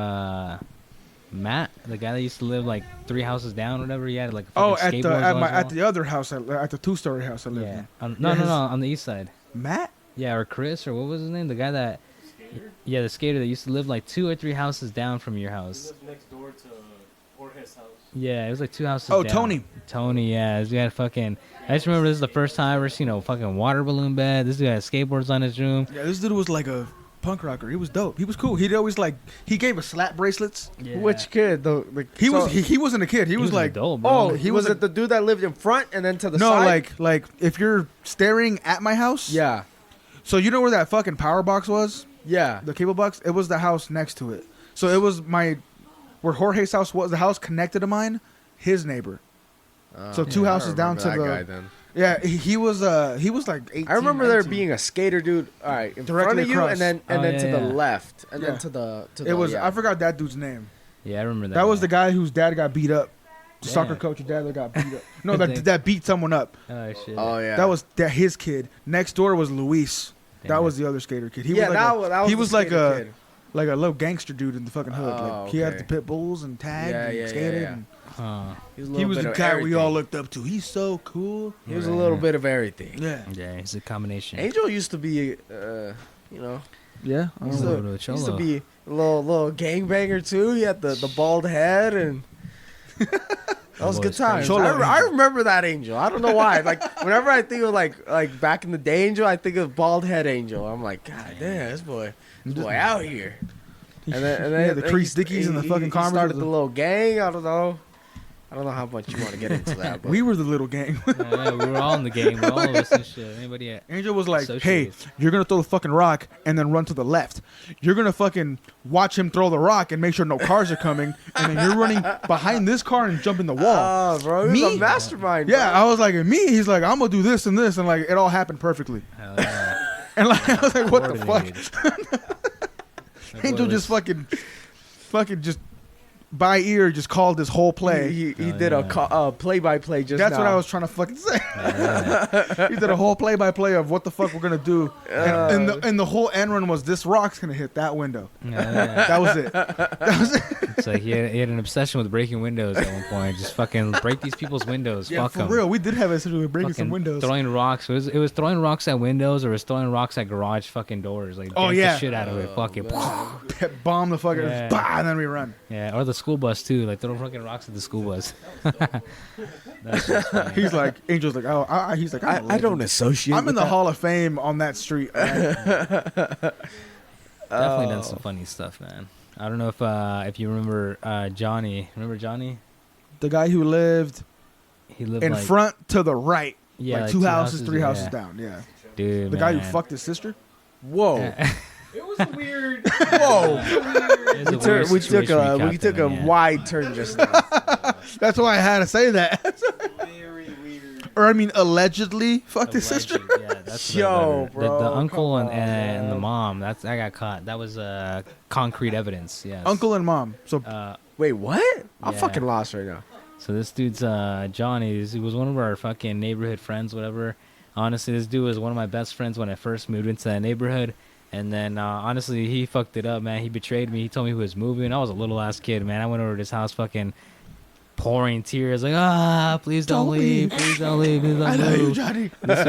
Matt, the guy that used to live like 3 houses down, or whatever. He had like. Oh, fucking at skateboards on his at wall. the other house, at the 2-story house I lived Yeah. in. No, Yeah, no, his- no, on the east side. Matt? Yeah, or Chris, or what was his name? The guy that. Yeah, the skater that used to live like 2 or 3 houses down from your house. next door to Jorge's house. Yeah, it was like 2 houses. Oh, down. Tony. Tony, yeah, this guy had fucking. I just remember this is the first time I ever seen a fucking water balloon bed. This guy had skateboards on his room. Yeah, this dude was like a punk rocker. He was dope. He was cool. He'd always like he gave us slap bracelets. Yeah. Which kid? The He so- was he wasn't a kid. He was an like adult, bro. Oh, he he was was a- it the dude that lived in front and then to the no, side? like if you're staring at my house. Yeah, So you know where that fucking power box was? yeah. The cable box? It was the house next to it. So it was where Jorge's house was, the house connected to mine, his neighbor. So two I houses down remember to that the guy then. Yeah, he was like 18. I remember there 19. being a skater dude, all right, in Directly front of you, across. and then Oh, to yeah, the yeah. left, and Yeah. then to the. It was yeah. I forgot that dude's name. Yeah, I remember that. That was guy. the guy whose dad got beat up. The Yeah. soccer coach's dad that got beat up. No, They- that beat someone up. Oh shit. Oh yeah. That was his kid. Next door was Luis. That Damn. was the other skater kid. He yeah, was like that a, was, that was he the was like skater a kid. like a little gangster dude in the fucking hood. Oh, Like he had okay. the pit bulls and tagged Yeah, and yeah, skated. yeah. And Huh. He was, he was the guy we all looked up to. He's so cool. He was a little bit of everything. Yeah. Yeah, it's a combination. Angel used to be, you know, Yeah. he used, A to, little bit of he used to cholo. be a little gangbanger too. He had the bald head and. That was Boy, good it's times. crazy. Cholo I Angel. remember that Angel. I don't know why. Like whenever I think of like back in the day Angel, I think of bald head Angel. I'm like, God damn, this boy out here. And then Yeah, the crease dickies and the fucking he Converse started with the the- little gang. I don't know how much you want to get into that. But We were the little gang. Yeah, we were all in the game. We're all of us and shit. Anybody at Angel was like, "Hey, associates. you're gonna throw the fucking rock and then run to the left. You're gonna fucking watch him throw the rock and make sure no cars are coming, and then you're running behind this car and jumping the wall." oh, bro, he was Me? a mastermind. Yeah, bro. I was like, and me, he's like, "I'm gonna do this and this," and like it all happened perfectly. Hell yeah. And like I was like, "What the fuck?" Coordinated. That boy Angel was- just fucking just by ear just called this whole play. He Oh, did yeah. a play-by-play just That's now. what I was trying to fucking say. Yeah. He did a whole play-by-play of what the fuck we're gonna do, and the whole end run was this rock's gonna hit that window. Yeah. That was it. That was it. It's like he had an obsession with breaking windows at one point. Just fucking break these people's windows. Yeah, Fuck for them. real. We did have a situation with breaking some Fucking windows. Throwing rocks. It was throwing rocks at windows or it was throwing rocks at garage fucking doors. Like Oh, dent yeah. the shit out of it. Fuck it. Bomb the fucker, Yeah. bah, and then we run. Yeah, or the school bus too. Like throw fucking rocks at the school bus. That's just funny. He's like, Angel's like, oh, he's like, I don't associate. I'm in with the that. Hall of Fame on that street. Definitely done some funny stuff, man. I don't know if you remember Johnny. Remember Johnny? The guy who lived He lived in like, front to the right, Yeah, like like two two houses, houses, three yeah. houses down. Yeah, dude. the guy who man. fucked his sister. Whoa. It was weird. Whoa. It was a weird We took situation a we we kept took him a in, yeah. wide turn just now. That's why I had to say that. Very weird. Or I mean, allegedly fucked his sister. Alleged, Yeah, that's Yo, better. The bro, uncle come and the on. mom. I got caught. That was concrete evidence. Yes. Uncle and mom. So Wait, what? I'm Yeah. fucking lost right now. So this dude's Johnny. He was one of our fucking neighborhood friends, whatever. Honestly, this dude was one of my best friends when I first moved into that neighborhood. And then, honestly, he fucked it up, man. He betrayed me. He told me he was moving. I was a little ass kid, man. I went over to his house, fucking pouring tears, like, please don't leave, please don't leave, please I don't know you, move. Johnny. This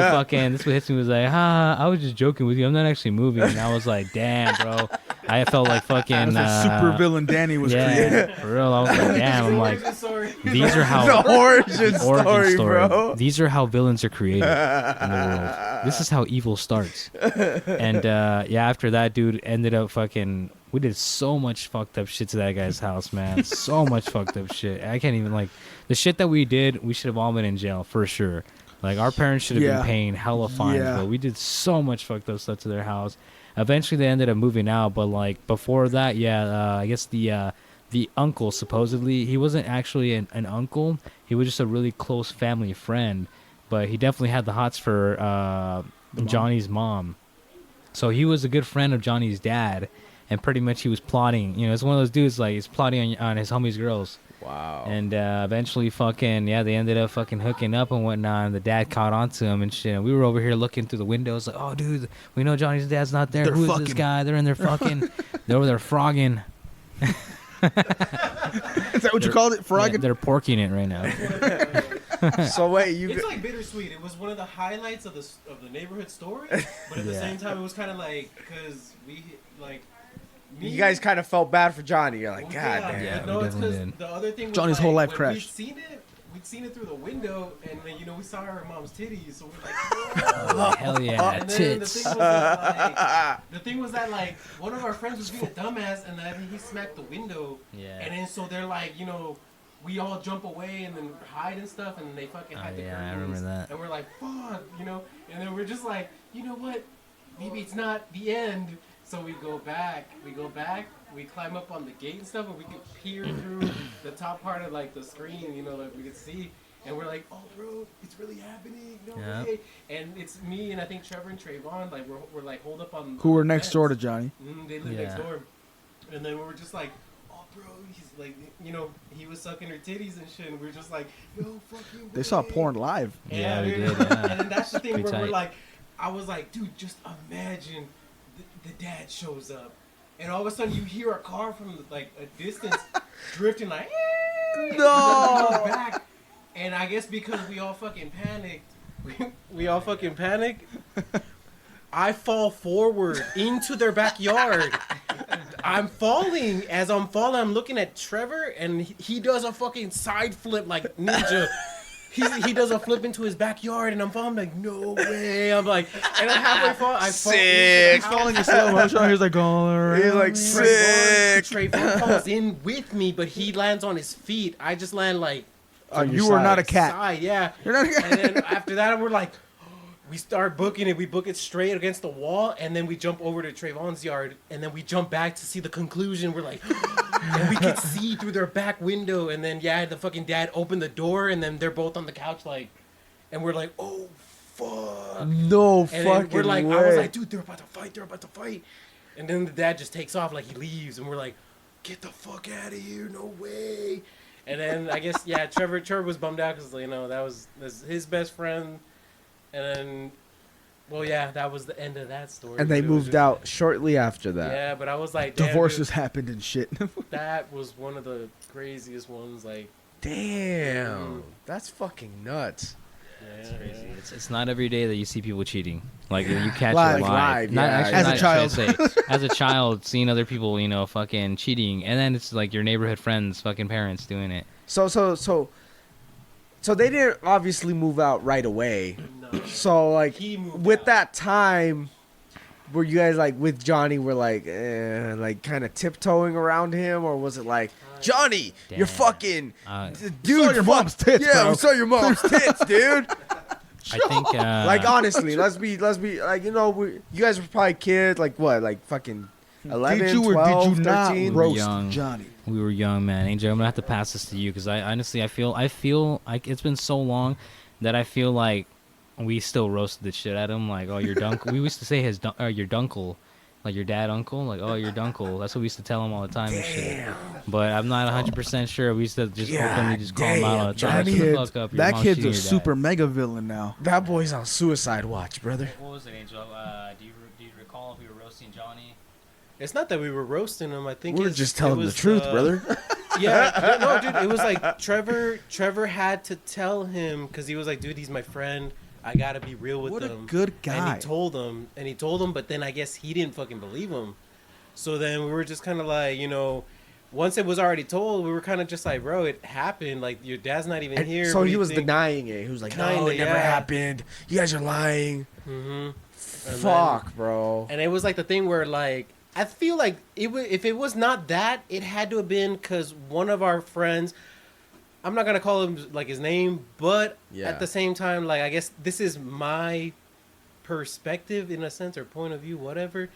what hits me was like, I was just joking with you. I'm not actually moving. And I was like, damn, bro. I felt like fucking That's a super villain Danny was created. yeah, for real. I was like, damn. I'm like, Sorry. these are how The origin origin story, bro. These are how villains are created in the world. This is how evil starts. And yeah, after that, dude ended up fucking. We did so much fucked up shit to that guy's house, man. So much fucked up shit. I can't even like the shit that we did. We should have all been in jail for sure. Like our parents should have Yeah. been paying hella fines, Yeah. but we did so much fucked up stuff to their house. Eventually, they ended up moving out, but like before that, yeah, I guess the uncle supposedly he wasn't actually an uncle. He was just a really close family friend, but he definitely had the hots for mom. Johnny's mom. So he was a good friend of Johnny's dad, and pretty much he was plotting. You know, it's one of those dudes like he's plotting on his homie's girls. Wow. And eventually, fucking yeah, they ended up fucking hooking up and whatnot. And the dad caught on to him and shit. And we were over here looking through the windows, like, oh, dude, we know Johnny's dad's not there. They're Who is this fucking. guy? They're in there fucking. They're over there frogging. Is that what you called it? Yeah, Frog? they're porking it right now. So wait, you It's like bittersweet. It was one of the highlights of the neighborhood story, but at the Yeah. same time, it was kind of like because we like. Me, you guys kind of felt bad for Johnny. You're like, well, God yeah, damn. Yeah, no, we it's definitely because did. the other thing. Was Johnny's like, whole life when crashed. We'd seen it through the window, and then we saw her mom's titties, so we're like, Oh, hell yeah, and then tits. the thing was that like one of our friends was being a dumbass, and then he smacked the window, Yeah. and then so they're like, we all jump away and then hide and stuff, and they fucking hide the yeah, I curtains, remember that. and we're like, fuck, and then we're just like, you know what, maybe it's not the end, so we go back, we climb up on the gate and stuff, and we could peer through the top part of like the screen, like we could see. And we're like, oh, bro, it's really happening. No Yeah. way. And it's me and I think Trevor and Trayvon. Like, we're like, holed up on. Who were the next fence. door to Johnny. They live Yeah. next door. And then we were just like, oh, bro, he's like, he was sucking her titties and shit. And we are just like, no fucking They saw way. porn live. Yeah, we dude. did, yeah. And then that's the thing Pretty where we're tight. like, I was like, dude, just imagine the dad shows up. And all of a sudden you hear a car from like a distance drifting like, No. back. And I guess because we all fucking panicked, we all fucking panicked. I fall forward into their backyard. I'm falling. As I'm falling, I'm looking at Trevor, and he does a fucking side flip like ninja. He does a flip into his backyard, and I'm falling. I'm like, no way. I'm like, and I'm halfway fall. I fall into the He's house. falling in slow motion. He's like going around. He's like, me. sick. Trayvon falls in with me, but he lands on his feet. I just land like On your You were not a side. cat. side, yeah. You're not a cat. And then after that, we're like, we start booking it. We book it straight against the wall, and then we jump over to Trayvon's yard, and then we jump back to see the conclusion. We're like, and we could see through their back window, and then the fucking dad opened the door, and then they're both on the couch, like, and we're like, oh fuck. No And then fucking we're like, way. I was like, dude, they're about to fight. And then the dad just takes off, like he leaves, and we're like, get the fuck out of here, no way. And then I guess Trevor was bummed out because that's his best friend, and then that was the end of that story. And they But it was moved just- out shortly after that. Yeah, but I was like, damn, Divorces dude, happened and shit. that was one of the craziest ones. Like, Damn, that's fucking nuts. yeah, It's crazy. yeah. It's not every day that you see people cheating. Like you catch Live. it live. Live, Not yeah. actually, As a not child. should I say. As a child, seeing other people, fucking cheating, and then it's like your neighborhood friends, fucking parents doing it. So they didn't obviously move out right away. No. So like He moved with out. that time, were you guys like with Johnny? Were like kind of tiptoeing around him, or was it like Johnny, you're Damn. fucking Uh, dude? saw your fuck- mom's tits, Yeah, bro. we saw your mom's tits, dude. I think Like honestly, let's be like you guys were probably kids, like what, like fucking 11, did you 12, or did you not 13? roast Young. Johnny? we were young, man. Angel, I'm gonna have to pass this to you because I honestly I feel like it's been so long that I feel like we still roasted the shit at him. Like, oh, your dunk. We used to say your dunkle, like your dad uncle. Like, oh, your dunkle. That's what we used to tell him all the time and shit. But I'm not 100% sure. We used to just openly just call him out all the time. Johnny. Shut the fuck up. Your That mom's kid's cheating a your dad. super mega villain now. That boy's on suicide watch, brother. What was it, Angel? Do you recall if we were roasting Johnny? It's not that we were roasting him. I think We're it's- just it telling the was, truth, brother. Yeah, no, dude. It was like Trevor had to tell him because he was like, dude, he's my friend. I gotta be real with What a him. good And guy. he told him, but then I guess he didn't fucking believe him. So then we were just kind of like, once it was already told, we were kind of just like, bro, it happened. Like your dad's not even here. So What do he you was think? denying it. He was like, "No, Kinda, it never yeah. happened. You guys are lying." Mhm. And Fuck, bro. And it was like the thing where like I feel like if it was not that, it had to have been because one of our friends. I'm not gonna call him like his name, but Yeah. at the same time, like I guess this is my perspective in a sense or point of view, whatever.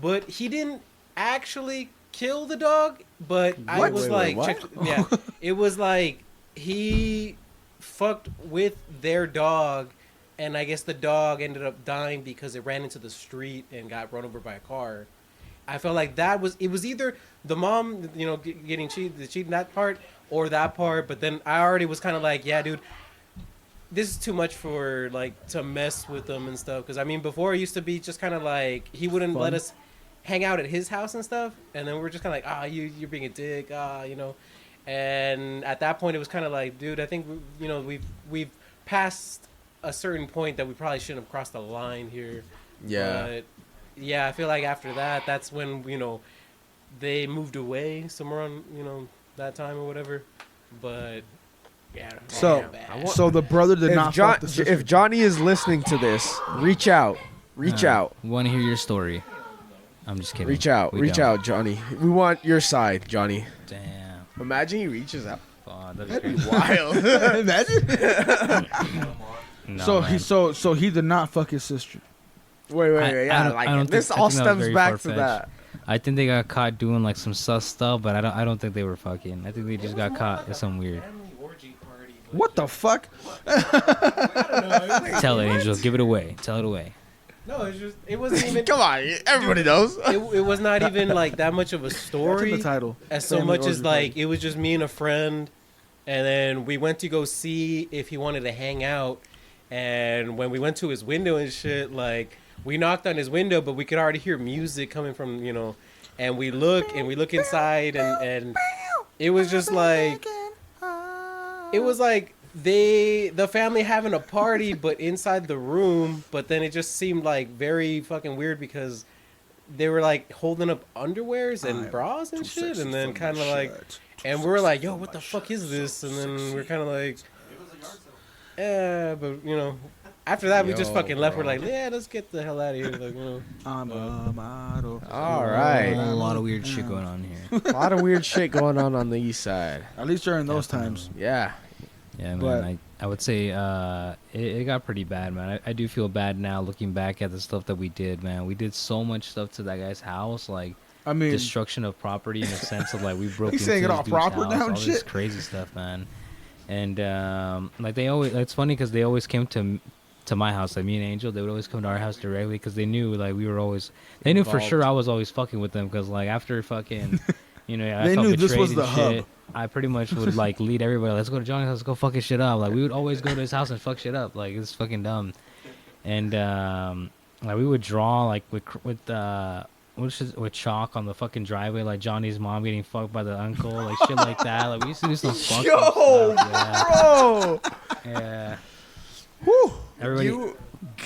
But he didn't actually kill the dog, but I What? was Wait, like, what? yeah, it was like he fucked with their dog, and I guess the dog ended up dying because it ran into the street and got run over by a car. I felt like it was either the mom, getting cheating that part, or that part. But then I already was kind of like, yeah, dude, this is too much for like to mess with them and stuff. Because I mean, before it used to be just kind of like he wouldn't let us hang out at his house and stuff, and then we were just kind of like, you're being a dick, And at that point, it was kind of like, dude, I think we've passed a certain point that we probably shouldn't have crossed the line here. Yeah. But yeah, I feel like after that, that's when they moved away somewhere on that time or whatever. But yeah. So, bad. so the brother did not fuck the sister. If Johnny is listening to this, reach out. Reach out. We want to hear your story. I'm just kidding. Reach out. We Reach don't. out, Johnny. We want your side, Johnny. Damn. Imagine he reaches out. Oh, that'd That'd be be crazy. wild. Imagine. No, So man. so he did not fuck his sister. Wait. I Yeah, don't- like I don't this think- I all think that was stems very back to far-fetched. that. I think they got caught doing like some sus stuff, but I don't think they were fucking. I think they just got caught. It's some weird. Family orgy party, but What the fuck? I don't know. Tell it, Angel. Give it away. Tell it away. No, it wasn't even. Come on, everybody knows. It was not even like that much of a That's in story. the title. As so Family much as orgy like party. it was just me and a friend, and then we went to go see if he wanted to hang out. And when we went to his window and shit, like we knocked on his window, but we could already hear music coming from and we look inside, and it was just like it was like the family having a party, but inside the room. But then it just seemed like very fucking weird because they were like holding up underwears and bras and shit, and then kind of like, and we were like, "Yo, what the fuck is this?" And then we're kind of like, "Yeah," but after that we just Yo, fucking left. bro. We're like, "Yeah, let's get the hell out of here." Like, I'm a model. All A right. lot of weird shit going on here. A lot of weird shit going on the east side. At least during those times. Yeah. Yeah, man. But- I would say it got pretty bad, man. I do feel bad now looking back at the stuff that we did, man. We did so much stuff to that guy's house, like I mean, destruction of property in the sense of like we broke He's into saying it this all dude's proper house, now all and this shit. crazy stuff, man. And like they always, it's funny because they always came to my house, like me and Angel. They would always come to our house directly because they knew like we were always. They knew for Involved. sure I was always fucking with them because like after fucking. You know, I They felt knew this betrayed was and the hub. shit. I pretty much would like lead everybody. Let's go to Johnny's house. Let's go fucking shit up. Like we would always go to his house and fuck shit up. Like it's fucking dumb. And like we would draw like with chalk on the fucking driveway, like Johnny's mom getting fucked by the uncle, like shit like that. Like we used to do some fucked up Yo, stuff. bro. Yeah. Whew. Everybody.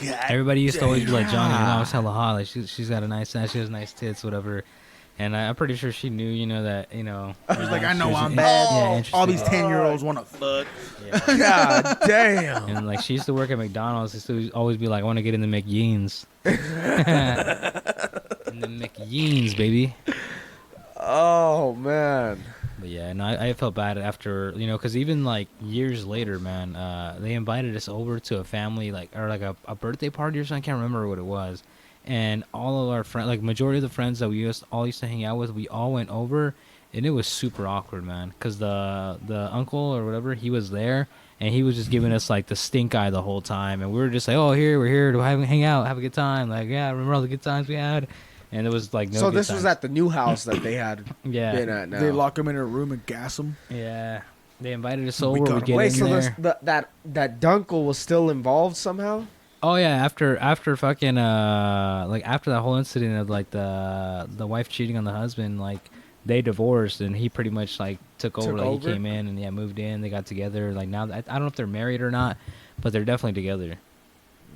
God Everybody used to always be like, Johnny, your damn. mom's hella hot. Like she's got a nice ass, she has nice tits, whatever. And I'm pretty sure she knew, you know, that, you know. He's like, I know she was I'm in- bad. Yeah, All interested. these 10-year-olds want to fuck. Yeah. God damn. And like she used to work at McDonald's. She used to always be like, I want to get in the McYeans. In the McYeans, baby. Oh man. But yeah, and I felt bad after, you know, because even like years later, man, they invited us over to a family, like, or like a birthday party or something. I can't remember what it was. And all of our friends, like majority of the friends that we all used to hang out with, we all went over, and it was super awkward, man. Because the uncle or whatever, he was there, and he was just giving us like the stink eye the whole time. And we were just like, oh, we're here to hang out, have a good time. Like, yeah, remember all the good times we had? And there was like no So good this was times. at the new house that they had Yeah. been at now. They lock him in a room and gas him. Yeah, they invited us We over. got We him. get Wait, in so there. that Dunkel was still involved somehow? Oh yeah, after fucking like after that whole incident of like the wife cheating on the husband, like they divorced and he pretty much like took over. Like over? he came in and yeah, moved in. They got together. Like now, I don't know if they're married or not, but they're definitely together.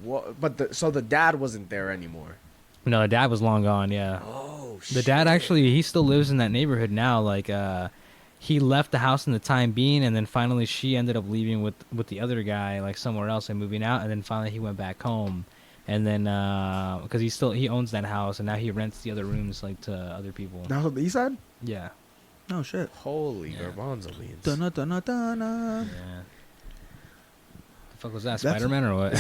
What? But so the dad wasn't there anymore. No, the dad was long gone. Yeah, Oh the dad actually he still lives in that neighborhood now. Like he left the house in the time being, and then finally she ended up leaving with the other guy like somewhere else and moving out, and then finally he went back home, and then because he owns that house, and now he rents the other rooms like to other people. That was on the east side? Yeah, Oh, shit. Holy Yeah. garbanzo beans. Dun, dun, dun, dun. yeah. The fuck was that, That's- Spider-Man or what?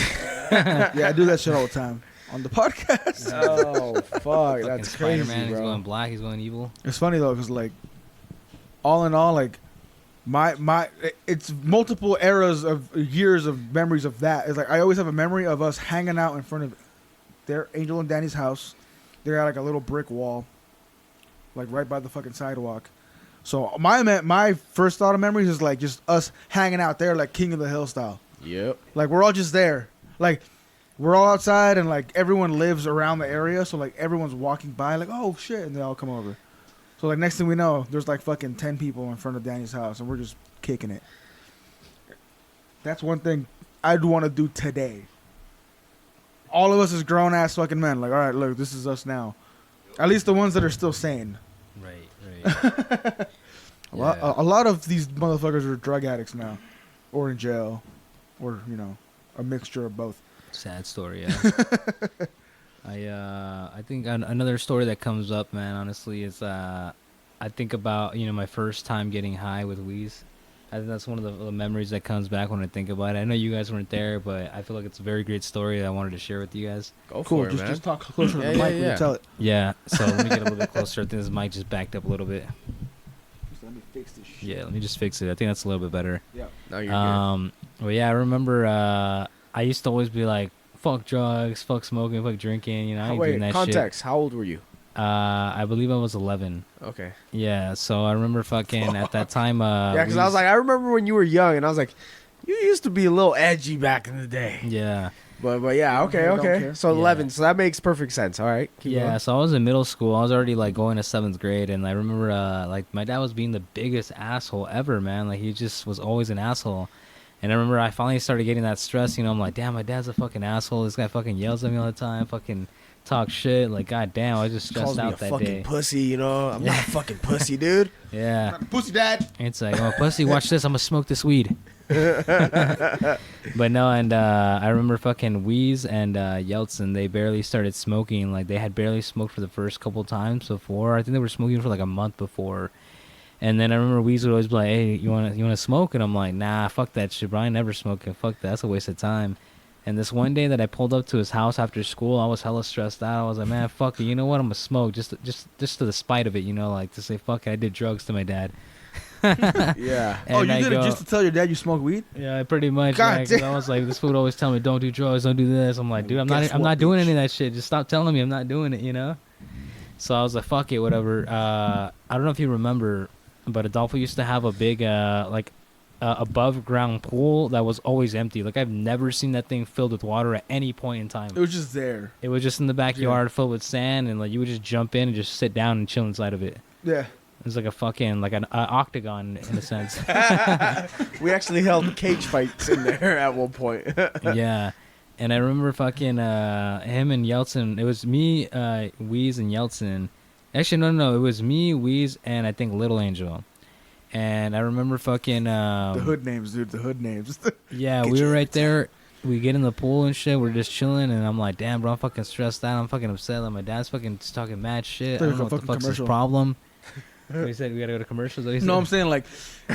Yeah, I do that shit all the time. On the podcast. Oh fuck, Fucking that's crazy, Spider-Man. He's bro. going black. He's going evil. It's funny though, cause like, all in all, like, it's multiple eras of years of memories of that. It's like I always have a memory of us hanging out in front of their Angel and Danny's house. They got like a little brick wall, like right by the fucking sidewalk. So my first thought of memories is like just us hanging out there, like King of the Hill style. Yep. Like we're all just there, like. We're all outside, and like everyone lives around the area, so like everyone's walking by, like oh shit, and they all come over. So like next thing we know, there's like fucking 10 people in front of Danny's house, and we're just kicking it. That's one thing I'd want to do today. All of us as grown ass fucking men, like all right, look, this is us now. At least the ones that are still sane. Right. A lot of these motherfuckers are drug addicts now, or in jail, or you know, a mixture of both. Sad story, yeah. I think another story that comes up, man, honestly, is I think about, you know, my first time getting high with Wheeze. I think that's one of the memories that comes back when I think about it. I know you guys weren't there, but I feel like it's a very great story that I wanted to share with you guys. Go Cool, for it, man. just talk closer to the Yeah, mic yeah, when yeah. you tell it. Yeah, so let me get a little bit closer. I think this mic just backed up a little bit. Let me fix this shit. Yeah, let me just fix it. I think that's a little bit better. No, you're Well, yeah, I remember I used to always be like, fuck drugs, fuck smoking, fuck drinking, you know, I good. ain't Wait, doing that context. How old were you? shit. I believe I was 11. Okay. Yeah, so I remember fucking at that time. Yeah, because I was like, I remember when you were young, and I was like, you used to be a little edgy back in the day. yeah, But yeah, okay, I don't okay. care. So Yeah. 11, so that makes perfect sense. All right. Keep yeah. going. So I was in middle school. I was already like going to 7th grade, and I remember like my dad was being the biggest asshole ever, man. Like he just was always an asshole. And I remember I finally started getting that stress. You know, I'm like, damn, my dad's a fucking asshole. This guy fucking yells at me all the time. Fucking talk shit. Like, goddamn, I was just Calls stressed me a out that fucking day. pussy, you know? I'm not Yeah. a fucking pussy, dude. Yeah. Pussy dad. It's like, oh, pussy, watch this. I'm going to smoke this weed. But no, and I remember fucking Wheeze and Yeltsin, they barely started smoking. Like, they had barely smoked for the first couple times before. I think they were smoking for like a month before. And then I remember Wheeze would always be like, hey, you wanna smoke? And I'm like, nah, fuck that shit, bro. I never smoke it. Fuck that. That's a waste of time. And this one day that I pulled up to his house after school, I was hella stressed out. I was like, man, fuck it. You know what? I'm gonna smoke just to the spite of it, you know, like to say, fuck it, I did drugs to my dad. Yeah. Oh, And you I did go- it just to tell your dad you smoke weed? Yeah, pretty much. God Man, 'cause damn. I was like, this fool would always tell me, don't do drugs, don't do this. I'm like, dude, I'm Guess not what, doing bitch? any of that shit. Just stop telling me I'm not doing it, you know? So I was like, fuck it, whatever. I don't know if you remember, but Adolfo used to have a big above ground pool that was always empty. Like I've never seen that thing filled with water at any point in time. It was just there. It was just in the backyard filled with sand, and like you would just jump in and just sit down and chill inside of it. Yeah. It was like a fucking like an octagon in a sense. We actually held cage fights in there at one point. Yeah. And I remember fucking him and Yeltsin. It was me, Wheeze, and Yeltsin. Actually, no. It was me, Wheeze, and I think Little Angel. And I remember fucking... the hood names, dude. The hood names. Yeah, Get we were your right there. We get in the pool and shit. We're just chilling. And I'm like, damn, bro, I'm fucking stressed out. I'm fucking upset. Like, my dad's fucking just talking mad shit. I don't know what the fuck's his problem. We said we gotta go to commercials. No, I'm saying like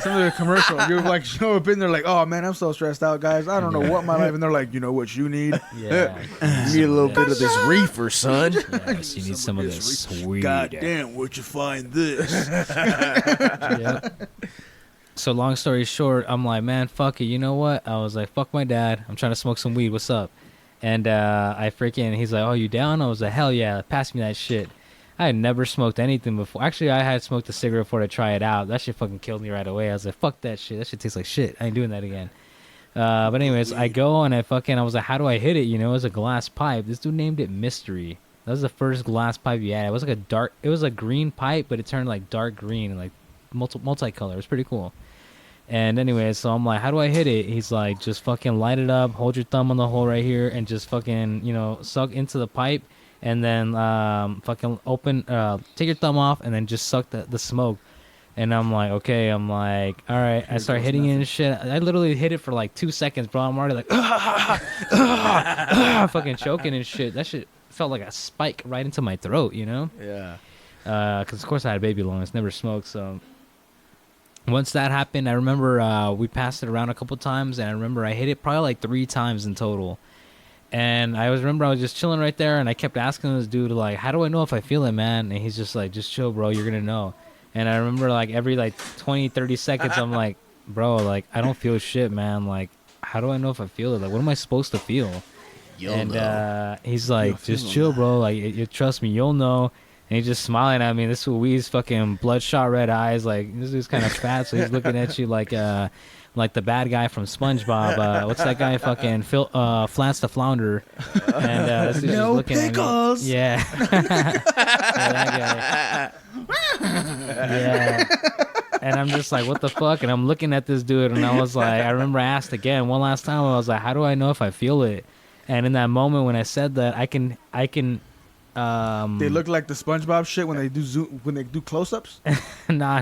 some of the commercial. You're like show up in there like, oh man, I'm so stressed out, guys. I don't know what my life. And they're like, you know what you need? Yeah. You need a little bit of this reefer, son. Yes, you need some of this sweet. God damn, where'd you find this? Yep. So long story short, I'm like, man, fuck it. You know what? I was like, fuck my dad. I'm trying to smoke some weed. What's up? And he's like, oh, you down? I was like, hell yeah, pass me that shit. I had never smoked anything before. Actually, I had smoked a cigarette before to try it out. That shit fucking killed me right away. I was like, fuck that shit. That shit tastes like shit. I ain't doing that again. But anyways, I go and I was like, how do I hit it? You know, it was a glass pipe. This dude named it Mystery. That was the first glass pipe he had. It was like it was a green pipe, but it turned like dark green and like multicolor. It was pretty cool. And anyways, so I'm like, how do I hit it? He's like, just fucking light it up, hold your thumb on the hole right here, and just fucking, suck into the pipe. And then fucking take your thumb off and then just suck the smoke. And I'm like, okay. I'm like, all right. I start hitting it and shit. I literally hit it for like 2 seconds, bro. I'm already like, fucking choking and shit. That shit felt like a spike right into my throat, you know? Yeah. Because, of course, I had baby lungs, never smoked. So once that happened, I remember we passed it around a couple times. And I remember I hit it probably like 3 times in total. And I was just chilling right there, and I kept asking this dude, like, how do I know if I feel it, man? And he's just like, just chill, bro, you're going to know. And I remember, like, every, like, 20, 30 seconds, I'm like, bro, like, I don't feel shit, man. Like, how do I know if I feel it? Like, what am I supposed to feel? You'll know. He's like, just chill, bro. Like, you trust me, you'll know. And he's just smiling at me. This Louise fucking bloodshot red eyes. Like, this dude's kind of fat, so he's looking at you like the bad guy from SpongeBob. What's that guy? Fucking Flats the Flounder. And this dude's just looking pickles. at me. Yeah. Yeah, that guy. Yeah. And I'm just like, what the fuck? And I'm looking at this dude, and I was like, I remember I asked again one last time. I was like, how do I know if I feel it? And in that moment when I said that, I can. They look like the SpongeBob shit when they do close-ups. Nah.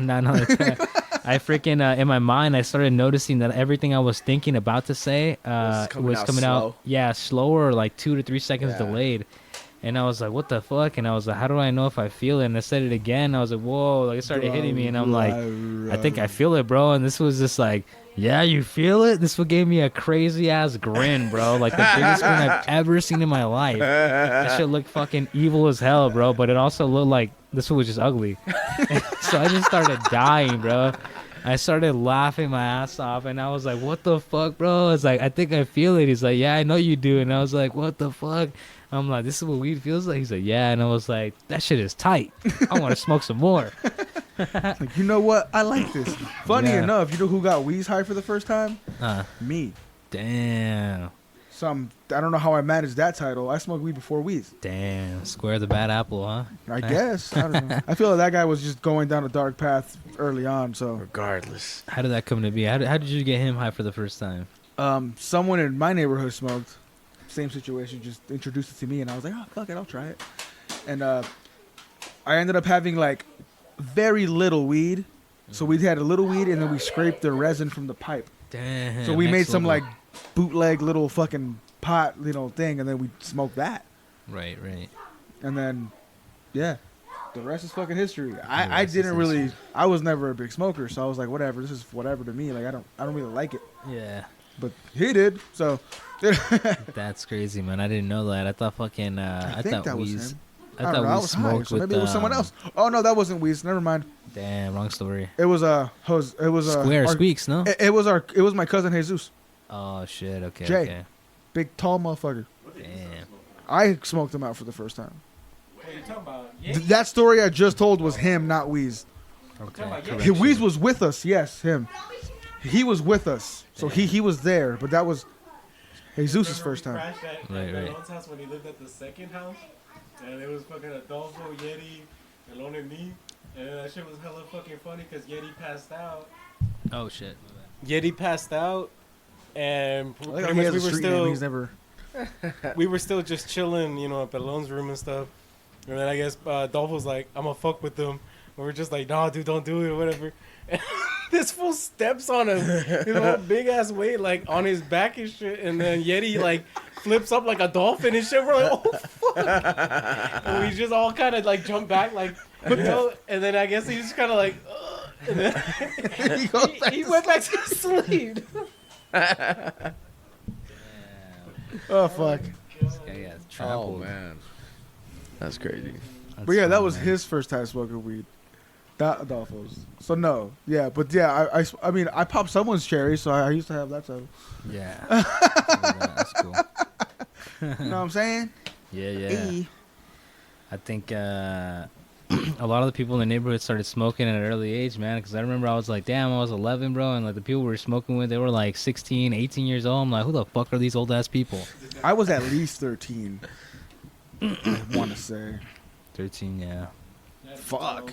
I freaking in my mind, I started noticing that everything I was thinking about to say was coming out, yeah, slower, like 2 to 3 seconds delayed. And I was like, what the fuck? And I was like, how do I know if I feel it? And I said it again. I was like, whoa, like it started hitting me. And I'm like, I think I feel it, bro. And this was just like, yeah, you feel it? This one gave me a crazy ass grin, bro. Like the biggest grin I've ever seen in my life. That shit looked fucking evil as hell, bro. But it also looked like this one was just ugly. So I just started dying, bro. I started laughing my ass off, and I was like, what the fuck, bro? It's like, I think I feel it. He's like, yeah, I know you do. And I was like, what the fuck? I'm like, this is what weed feels like? He's like, yeah. And I was like, that shit is tight. I want to smoke some more. Like, you know what? I like this. Funny enough, you know who got Wheeze high for the first time? Me. Damn. I don't know how I managed that title. I smoked weed before Wheeze. Damn. Square the bad apple, huh? I guess. I don't know. I feel like that guy was just going down a dark path early on. So regardless. How did that come to be? How did you get him high for the first time? Someone in my neighborhood smoked. Same situation. Just introduced it to me, and I was like, oh, fuck it, I'll try it. And I ended up having like very little weed. So we had a little weed, and then we scraped the resin from the pipe. Damn. So we made some like bootleg little fucking pot, thing, and then we smoked that. Right. And then, yeah, the rest is fucking history. I didn't really. I was never a big smoker, so I was like, whatever. This is whatever to me. Like I don't really like it. Yeah. But he did. So. That's crazy, man. I didn't know that. I thought fucking. I think thought that Weeze. was him. I thought we was high, smoked so with. Maybe it was someone else. Oh no, that wasn't Wheeze. Never mind. Damn, wrong story. It was Square Squeaks, no? It was my cousin Jesus. Oh shit. Okay. Jay. Okay. Big tall motherfucker. Damn. I smoked him out for the first time. What are you talking about? That story I just told was him, not Weez. Okay. Weez was with us. Yes, him. He was with us, so he was there. But that was Jesus' first time. Crashed at Right. Melon's house when he lived at the second house, and it was fucking Adolfo, Yeti, Melon, and me. And that shit was hella fucking funny because Yeti passed out. Oh shit. Yeti passed out, and I like how he has a street name. He's never. we were still just chilling, you know, at Melon's room and stuff. And then I guess Adolfo's like, I'm gonna fuck with them. And we're just like, nah, dude, don't do it or whatever. And this fool steps on him, his whole big ass weight, like on his back and shit. And then Yeti like flips up like a dolphin and shit. We're like, oh fuck! And we just all kind of like jump back, like, you know. And then I guess he just kind of like, and then he went back to sleep. Oh fuck! Yeah, Oh trampled. man, that's crazy. But yeah, that was his first time smoking weed. That Adolfo's. So no, yeah, but yeah, I mean, I popped someone's cherry, so I used to have that stuff. Yeah. That's cool. You know what I'm saying? Yeah. Hey. I think a lot of the people in the neighborhood started smoking at an early age, man. Because I remember I was like, damn, I was 11, bro. And like the people we were smoking with, they were like 16, 18 years old. I'm like, who the fuck are these old ass people? I was at least 13. I want to say. 13, yeah. Fuck.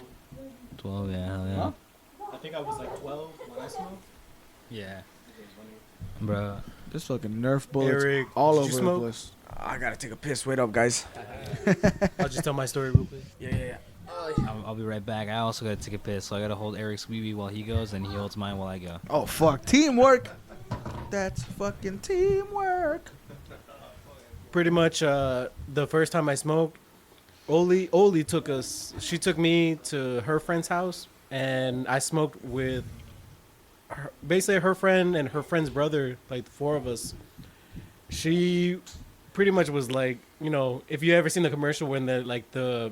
12, yeah, hell yeah. Huh? I think I was like 12 when I smoked. Yeah. Bro. This fucking Nerf bullets Eric, all did over you the smoke? place. I gotta take a piss. Wait up, guys. I'll just tell my story real quick. Yeah. I'll be right back. I also gotta take a piss, so I gotta hold Eric's wee while he goes, and he holds mine while I go. Oh fuck, teamwork. That's fucking teamwork. Pretty much, the first time I smoked, Oli took me to her friend's house, and I smoked with basically her friend and her friend's brother, like the four of us. She pretty much was like, you know, if you ever seen the commercial when the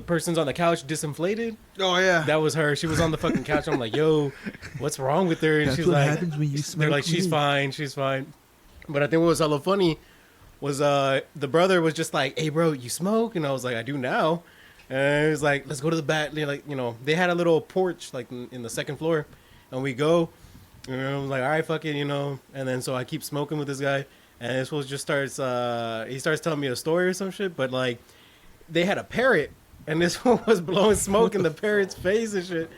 person's on the couch disinflated, Oh yeah. that was her. She was on the fucking couch. I'm like, yo, what's wrong with her? And That's she's what like, happens when you they're smoke like, she's weed. fine, she's fine. But I think what was hella funny was the brother was just like, hey bro, you smoke? And I was like, I do now. And he was like, let's go to the back. Like, you know, they had a little porch like in the second floor, and we go. And I was like, all right, fuck it, you know. And then so I keep smoking with this guy, and this fool just starts. He starts telling me a story or some shit. But like, they had a parrot, and this one was blowing smoke in the parrot's face and shit.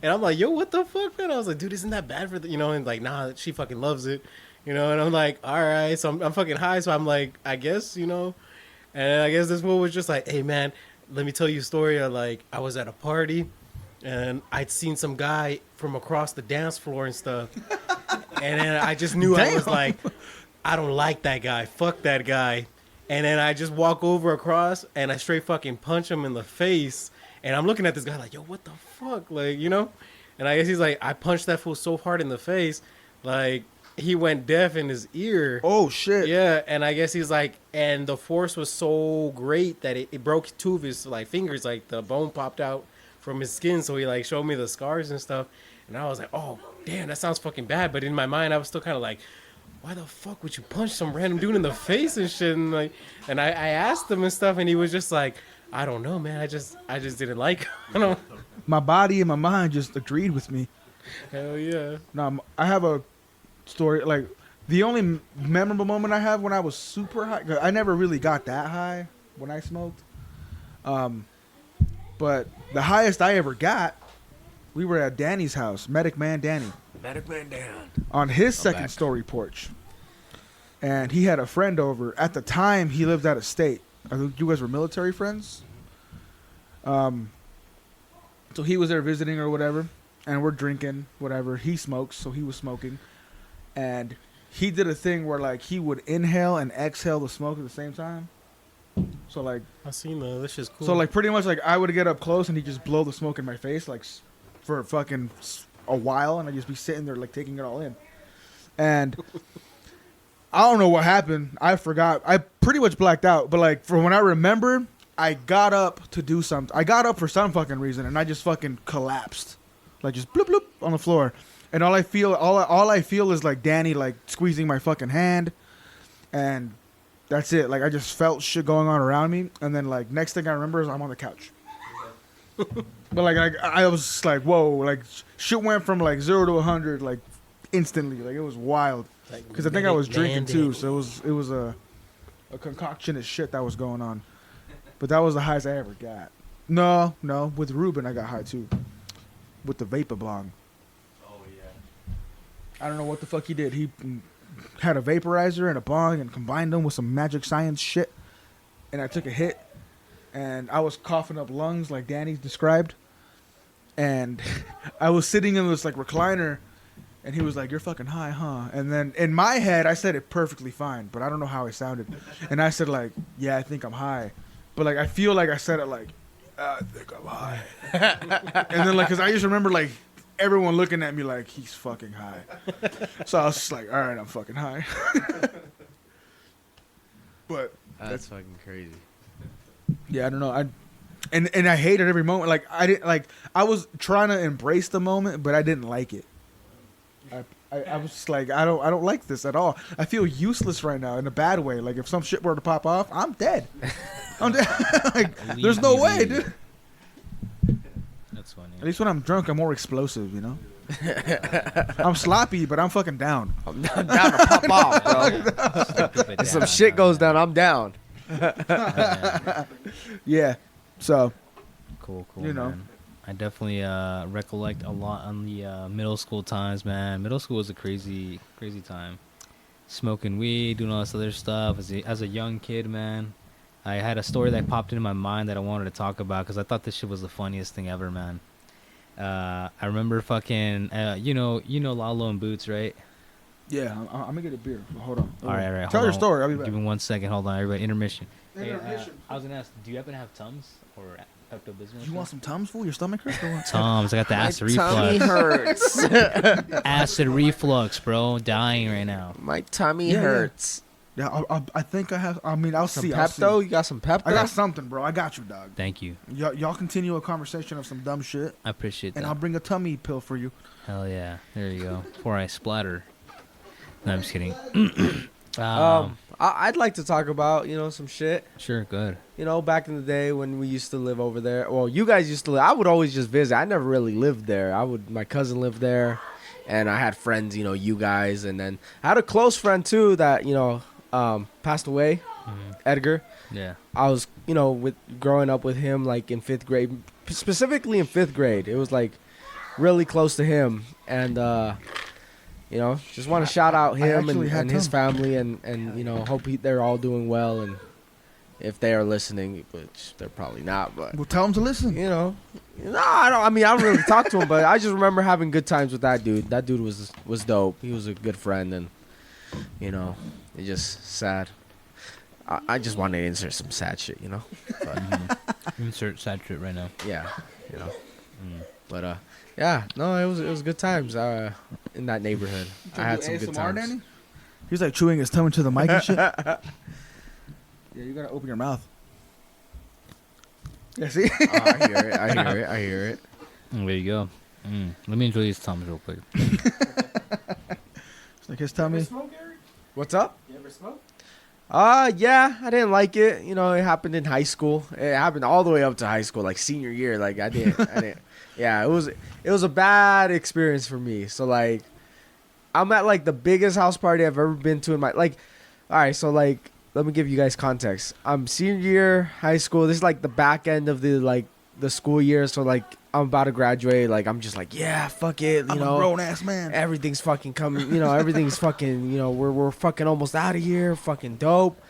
And I'm like, yo, what the fuck, man? I was like, dude, isn't that bad for the, you know? And like, nah, she fucking loves it, you know. And I'm like, all right. So I'm fucking high. So I'm like, I guess, you know. And I guess this fool was just like, hey man, let me tell you a story. Like, I was at a party, and I'd seen some guy from across the dance floor and stuff. And then I just knew I was like, I don't like that guy. Fuck that guy. And then I just walk over across, and I straight fucking punch him in the face. And I'm looking at this guy like, yo, what the fuck? Like, you know? And I guess he's like, I punched that fool so hard in the face, like, he went deaf in his ear. Oh shit. Yeah, and I guess he's like, and the force was so great that it broke two of his like fingers, like the bone popped out from his skin. So he like showed me the scars and stuff, and I was like, oh damn, that sounds fucking bad. But in my mind, I was still kind of like, why the fuck would you punch some random dude in the face and shit? And like, and I asked him and stuff, and he was just like, I don't know, man. I just didn't like him. I don't. My body and my mind just agreed with me. Hell yeah. No, I have a story. Like, the only memorable moment I have when I was super high, 'cause I never really got that high when I smoked. But the highest I ever got, we were at Danny's house, Medic Man Danny, Medic man down. on his second back. story porch. And he had a friend over. At the time, he lived out of state. I think you guys were military friends. So he was there visiting or whatever, and we're drinking, whatever. He smokes, so he was smoking. And he did a thing where, like, he would inhale and exhale the smoke at the same time. So, like, I seen that. This is cool. so, like, pretty much, like, I would get up close and he'd just blow the smoke in my face, like, for fucking a while, and I'd just be sitting there, like, taking it all in. And I don't know what happened. I forgot. I pretty much blacked out. But, like, from when I remember, I got up to do something. I got up for some fucking reason, and I just fucking collapsed. Like, just bloop, bloop on the floor. And all I feel is, like, Danny, like, squeezing my fucking hand. And That's it. Like I just felt shit going on around me, and then like next thing I remember is I'm on the couch. But like I was just like, whoa, like shit went from like 0 to 100 like instantly. Like it was wild. Because I think I was drinking too, so it was a concoction of shit that was going on. But that was the highest I ever got. No, with Ruben I got high too. With the vapor bong. Oh yeah. I don't know what the fuck he did. He had a vaporizer and a bong and combined them with some magic science shit. And I took a hit, and I was coughing up lungs like Danny described. And I was sitting in this like recliner, and he was like, "You're fucking high, huh?" And then in my head, I said it perfectly fine, but I don't know how it sounded. And I said like, "Yeah, I think I'm high," but like I feel like I said it like, "I think I'm high." And then like, cause I just remember like everyone looking at me like he's fucking high. So I was just like, all right, I'm fucking high. But That's fucking crazy. yeah, I don't know. And I hated every moment. Like I was trying to embrace the moment, but I didn't like it. I was just like, I don't like this at all. I feel useless right now in a bad way. Like if some shit were to pop off, I'm dead. I'm dead. Like, there's no way, dude. That's funny. At least when I'm drunk, I'm more explosive, you know? I'm sloppy, but I'm fucking down. I'm down to pop off, bro. If some shit goes down, I'm down. Yeah. So, Cool, you know. man. I definitely recollect a lot on the middle school times, man. Middle school was a crazy time. Smoking weed, doing all this other stuff. As a young kid, man, I had a story that popped into my mind that I wanted to talk about because I thought this shit was the funniest thing ever, man. I remember fucking, you know Lalo and Boots, right? yeah, I'm going to get a beer. Hold on. All right. Tell hold your on. story. I'll be back. Give me 1 second. Hold on, everybody. Intermission. Intermission. I was gonna ask, do you happen to have Tums or Pepto-Bismol? You want some Tums, fool? Your stomach hurts? Or what? Tums? I got the acid tummy reflux. hurts. Acid reflux, bro. Dying right now. My tummy Yeah, yeah. hurts. Yeah, I think I have. I mean, I'll Some see. I'll see. Pepto? You got some Pepto? I got something, bro. I got you, dog. Thank you. Y'all continue a conversation of some dumb shit, I appreciate and that. I'll bring a tummy pill for you. Hell yeah. There you go. Before I splatter. No, I'm just kidding. I'd like to talk about, some shit. Sure, good. Back in the day when we used to live over there. Well, you guys used to live. I would always just visit. I never really lived there. My cousin lived there, and I had friends, you guys. And then I had a close friend, too, that, passed away, Edgar. Yeah. I was, with growing up with him, like, in 5th grade. Specifically in 5th grade. It was, like, really close to him. And, just want to shout out him and his family and hope they're all doing well. And if they are listening, which they're probably not, but Well, tell them to listen. no, I don't really talk to him, but I just remember having good times with that dude. That dude was dope. He was a good friend, and it's just sad. I just wanted to insert some sad shit, But, Insert sad shit right now. yeah, But yeah, no, it was good times in that neighborhood. I had some good times. Danny? He's like chewing his tongue into the mic and shit. Yeah, you gotta open your mouth. Yeah, see? I hear it. There you go. Let me enjoy these Tums real quick. It's like his tummy. Smoke, Eric? What's up? You ever smoke? Yeah, I didn't like it. It happened in high school. It happened all the way up to high school, like senior year. Like I didn't. Yeah, it was a bad experience for me. So like, I'm at like the biggest house party I've ever been to in my like. All right, so like, let me give you guys context. I'm senior year high school. This is like the back end of the school year. So like, I'm about to graduate. Like I'm just like, yeah, fuck it. I'm a grown ass man. Everything's fucking coming. Everything's fucking. We're fucking almost out of here. Fucking dope.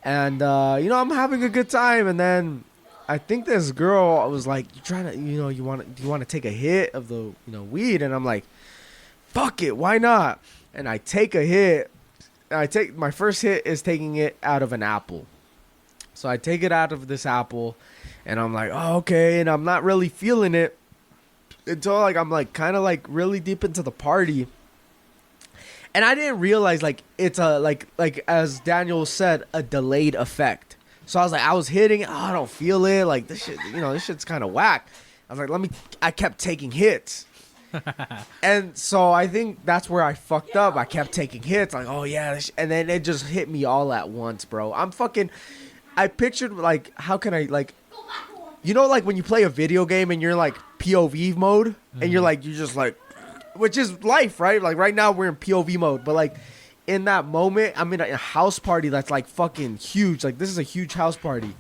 And I'm having a good time. And then I think this girl was like, "You trying to, do you want to take a hit of the, weed?" And I'm like, "Fuck it, why not?" And I take a hit. My first hit is taking it out of an apple. So I take it out of this apple, and I'm like, "Oh, okay." And I'm not really feeling it until like I'm like kind of like really deep into the party. And I didn't realize like it's a like as Daniel said, a delayed effect. So I was hitting it. Oh, I don't feel it. Like this shit, this shit's kind of whack. I was like, I kept taking hits. And so I think that's where I fucked up. I kept taking hits, like, oh yeah, and then it just hit me all at once, bro. I pictured like, how can I like, you know, like when you play a video game and you're like POV mode, and you're just like, which is life, right? Like right now we're in POV mode, but like in that moment, I'm in a house party that's like fucking huge. Like this is a huge house party.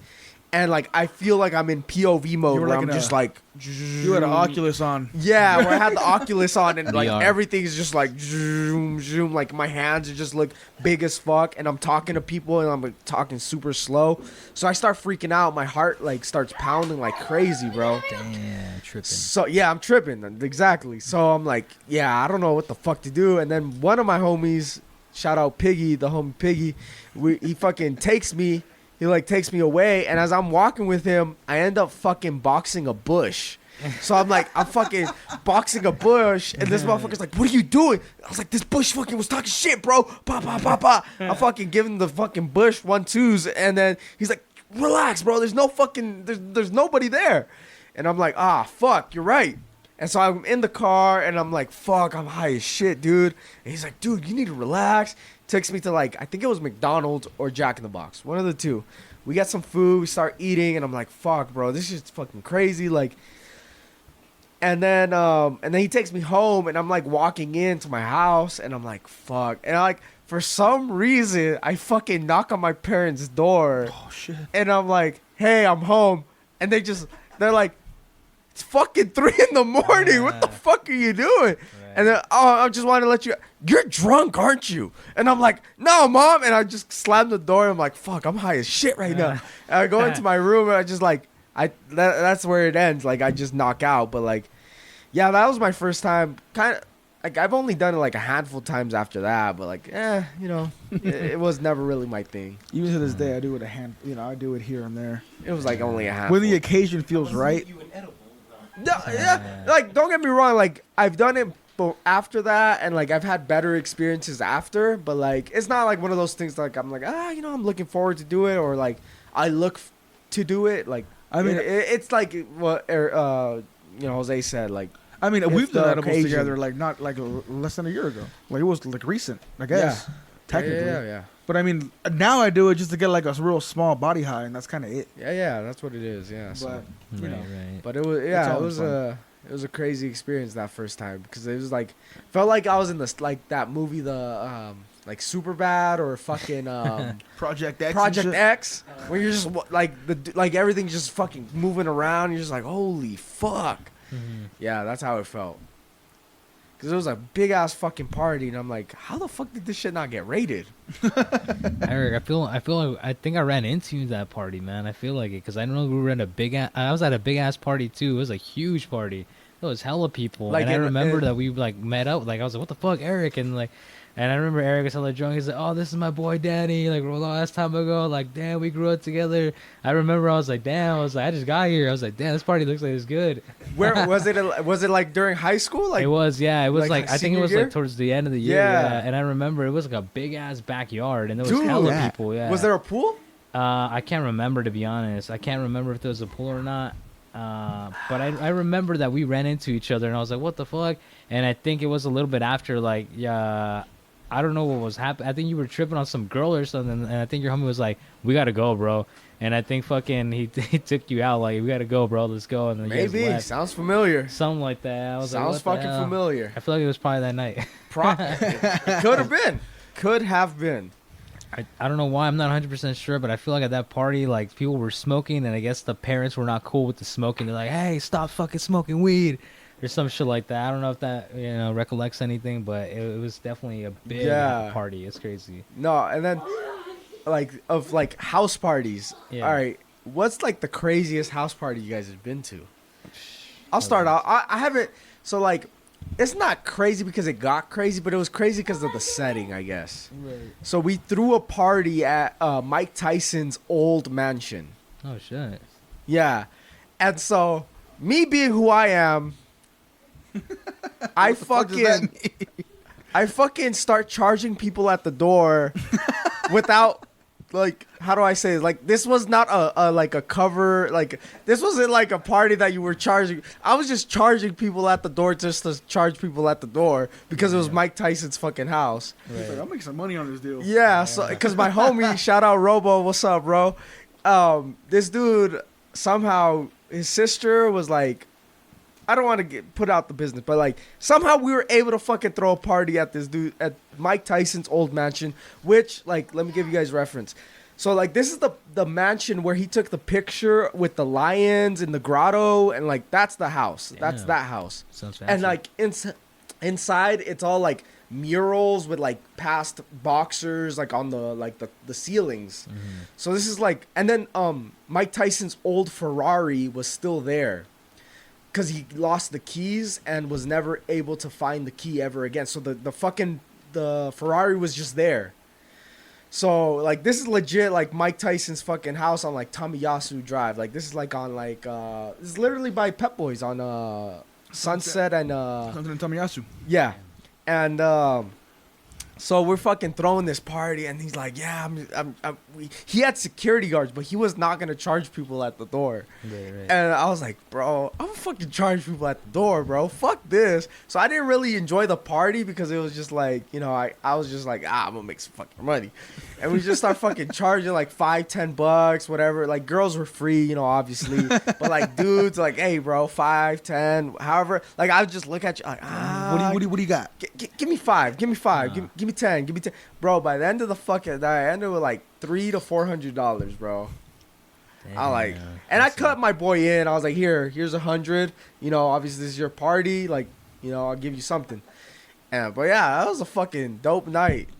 And like I feel like I'm in POV mode where I'm just like, You had an Oculus on. yeah, where I had the Oculus on and like VR. everything's just like zoom, zoom. Like my hands just look big as fuck, and I'm talking to people and I'm like, talking super slow. So I start freaking out. My heart like starts pounding like crazy, bro. Damn, tripping. So yeah, I'm tripping exactly. So I'm like, yeah, I don't know what the fuck to do. And then one of my homies, shout out Piggy, the homie Piggy, he fucking takes me. He like takes me away, and as I'm walking with him, I end up fucking boxing a bush. So I'm fucking boxing a bush, and this motherfucker's like, "What are you doing?" I was like, "This bush fucking was talking shit, bro." Pa pa pa pa. I'm fucking giving the fucking bush 1-2s, and then he's like, "Relax, bro. There's no fucking there's nobody there," and I'm like, "Ah, fuck, you're right." And so I'm in the car, and I'm like, "Fuck, I'm high as shit, dude." And he's like, "Dude, you need to relax." Takes me to like, I think it was McDonald's or Jack in the Box, one of the two. We get some food, we start eating, and I'm like, "Fuck, bro, this is fucking crazy." Like, and then he takes me home, and I'm like walking into my house, and I'm like, "Fuck," and like for some reason I fucking knock on my parents' door, Oh shit. and I'm like, "Hey, I'm home," and they're like, "It's fucking 3 a.m. What the fuck are you doing?" And then, "Oh, I just want to let you're drunk, aren't you?" And I'm like, "No, Mom." And I just slam the door. And I'm like, "Fuck, I'm high as shit right now." And I go into my room, and I just like, that's where it ends. Like, I just knock out. But like, yeah, that was my first time. Kind of, like, I've only done it like a handful of times after that. But like, you know, it was never really my thing. Even to this day, I do it I do it here and there. It was like only a handful. When the occasion feels right. You an edible? No, yeah, like don't get me wrong, like I've done it after that, and like I've had better experiences after, but like it's not like one of those things like I'm like, you know, I'm looking forward to do it, or like I look to do it. Like I mean, it's like what you know, Jose said, like I mean, if we've done the edibles occasion- together like not like less than a year ago. Like it was like recent, I guess. Technically. yeah, But I mean, now I do it just to get like a real small body high, and that's kind of it. yeah, that's what it is, yeah. So. But you know, right. But it was it was a crazy experience that first time, because it was like felt like I was in this like that movie, the like Superbad or fucking Project X. and Project shit. X, where you're just like everything's just fucking moving around. You're just like, holy fuck. Yeah, that's how it felt. Cause it was a big ass fucking party, and I'm like, how the fuck did this shit not get rated? Eric, I feel like I think I ran into you at that party, man. I feel like it because I know we were at I was at a big ass party too. It was a huge party. There was hella people, Like and I in- remember in- that we like met up. Like I was like, "What the fuck, Eric?" And like, and I remember Eric was hella drunk. He's like, "Oh, this is my boy Danny." Like, well, last time ago, like, damn, we grew up together. I remember I was like, damn. I was like, I just got here. I was like, damn, this party looks like it's good. Where was it? Was it like during high school? Like It was, yeah. It was like like I think it senior was year? like towards the end of the year. Yeah. And I remember it was like a big ass backyard, and there was Dude, hella yeah. people. Yeah. Was there a pool? I can't remember, to be honest. I can't remember if there was a pool or not. But I remember that we ran into each other, and I was like, what the fuck? And I think it was a little bit after, like, yeah, I don't know what was happening. I think you were tripping on some girl or something, and I think your homie was like, we gotta go, bro. And I think fucking he took you out, like, we gotta go, bro, let's go. And then you guys Maybe. left. Sounds familiar. Something like that. I was like, Sounds what the fucking hell? familiar. I feel like it was probably that night. Could have been. Could have been. I don't know why, I'm not 100% sure, but I feel like at that party, like, people were smoking, and I guess the parents were not cool with the smoking. They're like, hey, stop fucking smoking weed, or some shit like that. I don't know if that, you know, recollects anything, but it was definitely a big Yeah. party. It's crazy. No, and then like house parties. Yeah. All right, what's like the craziest house party you guys have been to? I'll start out. I haven't. So like, it's not crazy because it got crazy, but it was crazy because of the setting, I guess. Right. So we threw a party at Mike Tyson's old mansion. Oh, shit. Yeah, and so me being who I am, I fucking start charging people at the door without like, how do I say it? Like, this was not a cover. Like, this wasn't like a party that you were charging. I was just charging people at the door just to charge people at the door because it was Mike Tyson's fucking house. He's like, I'll make some money on this deal. Yeah, so because my homie, shout out Robo, what's up, bro? This dude somehow his sister was like, I don't want to put out the business, but like somehow we were able to fucking throw a party at this dude at Mike Tyson's old mansion, which like let me give you guys reference. So like this is the mansion where he took the picture with the lions in the grotto, and like that's the house. That's Damn. that house. Sounds fancy. And like inside it's all like murals with like past boxers like on the ceilings. Mm-hmm. So this is like, and then Mike Tyson's old Ferrari was still there because he lost the keys and was never able to find the key ever again. So the Ferrari was just there. So like this is legit like Mike Tyson's fucking house on like Tamiyasu Drive. Like this is like on like this is literally by Pep Boys on Sunset and Something in Tamiyasu. yeah. And so we're fucking throwing this party, and he's like, yeah, he had security guards, but he was not going to charge people at the door. Right. And I was like, bro, I'm gonna fucking charge people at the door, bro. Fuck this. So I didn't really enjoy the party because it was just like, you know, I was just like, I'm gonna make some fucking money. And we just start fucking charging like $5-10, whatever. Like girls were free, you know, obviously. But like dudes, like, hey, bro, 5-10, however. Like I would just look at you like, What do you got? Give me 5. Give me 5. Give me 10. Give me 10. Bro, by the end of the fucking night, I ended with like $300 to $400, bro. I like, and I cut my boy in. I was like, here's 100. You know, obviously this is your party. Like, you know, I'll give you something. But yeah, that was a fucking dope night.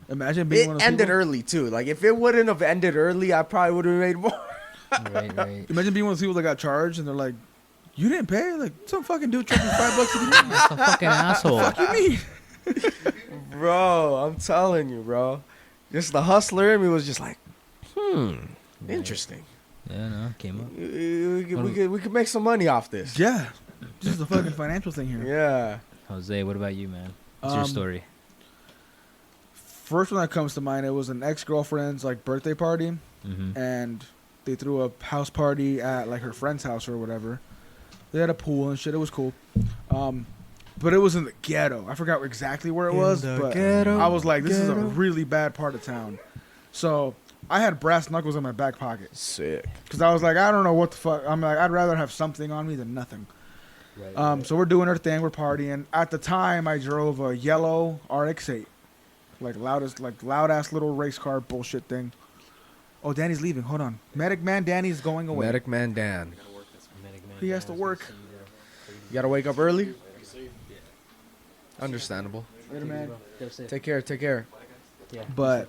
Imagine being one It of those ended people. early too. Like if it wouldn't have ended early, I probably would have made more. Right. Imagine being one of those people that got charged and they're like, you didn't pay? Like some fucking dude charged me $5 to get in. That's a fucking asshole. Fuck you mean? Bro, I'm telling you, bro. Just the hustler in me was just like, interesting. Yeah, no, came up. We could make some money off this. Yeah. This is a fucking financial thing here. Yeah. Jose, what about you, man? What's your story? First one that comes to mind, it was an ex-girlfriend's like birthday party, Mm-hmm. and they threw a house party at like her friend's house or whatever. They had a pool and shit. It was cool. But it was in the ghetto. I forgot exactly where it was, the but ghetto, I was like, this is a ghetto. really bad part of town. So I had brass knuckles in my back pocket Sick. because I was like, I don't know what the fuck. I'm like, I'd rather have something on me than nothing. So we're doing our thing. We're partying. At the time, I drove a yellow RX-8, loud ass little race car bullshit thing. Oh, Danny's leaving. Hold on. Medic man Danny's going away. Medic man Dan. He has to work. You gotta wake up early? Understandable. Later, man. Take care. But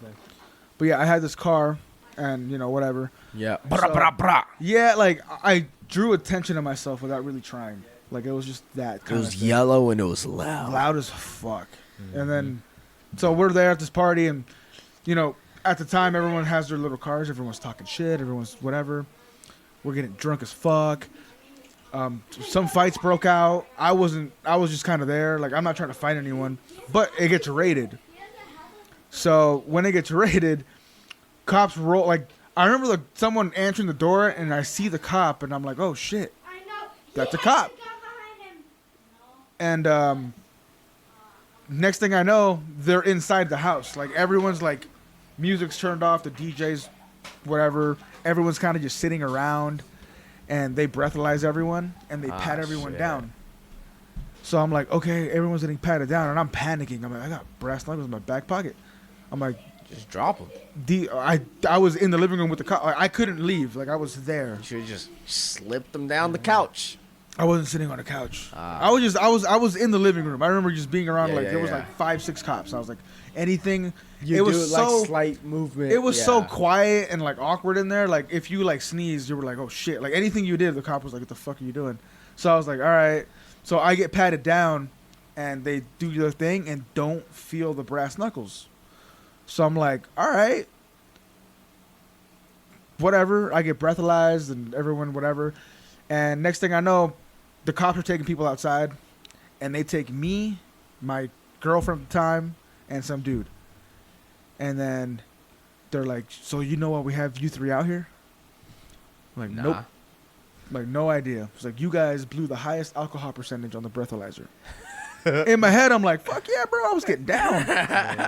yeah, I had this car, and you know whatever. Yeah. So- Yeah, like I drew attention to myself without really trying. Like it was just that It kind was of thing. yellow and it was loud. Loud as fuck. And then, so we're there at this party, and you know, at the time, everyone has their little cars. Everyone's talking shit. Everyone's whatever. We're getting drunk as fuck. Some fights broke out. I was just kind of there. Like I'm not trying to fight anyone, but it gets raided. So when it gets raided, cops roll. Like I remember someone answering the door, and I see the cop, and I'm like, oh shit, that's a cop. And next thing I know, they're inside the house. Like everyone's like, music's turned off, the DJ's whatever. Everyone's kind of just sitting around, and they breathalyze everyone and they pat everyone shit. down. So I'm like, okay, everyone's getting patted down, and I'm panicking. I'm like, I got brass knuckles in my back pocket. I'm like, Just drop them. I was in the living room with the cop. Like, I couldn't leave. Like I was there. You should just slip them down the couch. I wasn't sitting on the couch. Ah. I was in the living room. I remember just being around. Yeah, like yeah, there was yeah. like 5-6 cops. I was like, anything. You it do was like so slight movement. It was so yeah. quiet and like awkward in there. Like if you like sneezed, you were like, oh shit. Like anything you did, the cop was like, what the fuck are you doing? So I was like, all right. So I get patted down, and they do their thing and don't feel the brass knuckles. So I'm like, all right. Whatever. I get breathalyzed and everyone whatever. And next thing I know, the cops are taking people outside, and they take me, my girlfriend at the time, and some dude. And then they're like, so you know why we have you three out here? I'm like, nope. Like, no idea. It's like, you guys blew the highest alcohol percentage on the breathalyzer. In my head, I'm like, fuck yeah, bro. I was getting down.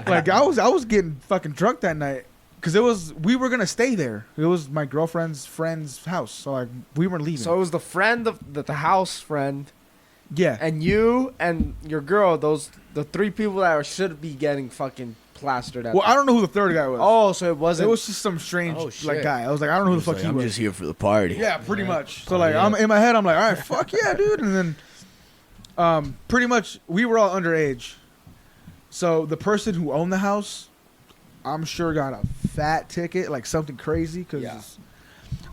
Like, I was getting fucking drunk that night. Because we were going to stay there. It was my girlfriend's friend's house. So, like, we weren't leaving. So it was the friend of the house friend, yeah. and you and your girl. The three people that should be getting fucking plastered. At Well, I don't know who the third guy was. Oh, so it wasn't. It was just some strange Oh, shit. like guy. I was like, I don't know who the fuck he was. here for the party. Yeah, pretty much. So Oh, like, yeah. I'm in my head, I'm like, all right, fuck yeah, dude. And then, pretty much, we were all underage. So the person who owned the house, I'm sure got a fat ticket, like something crazy, because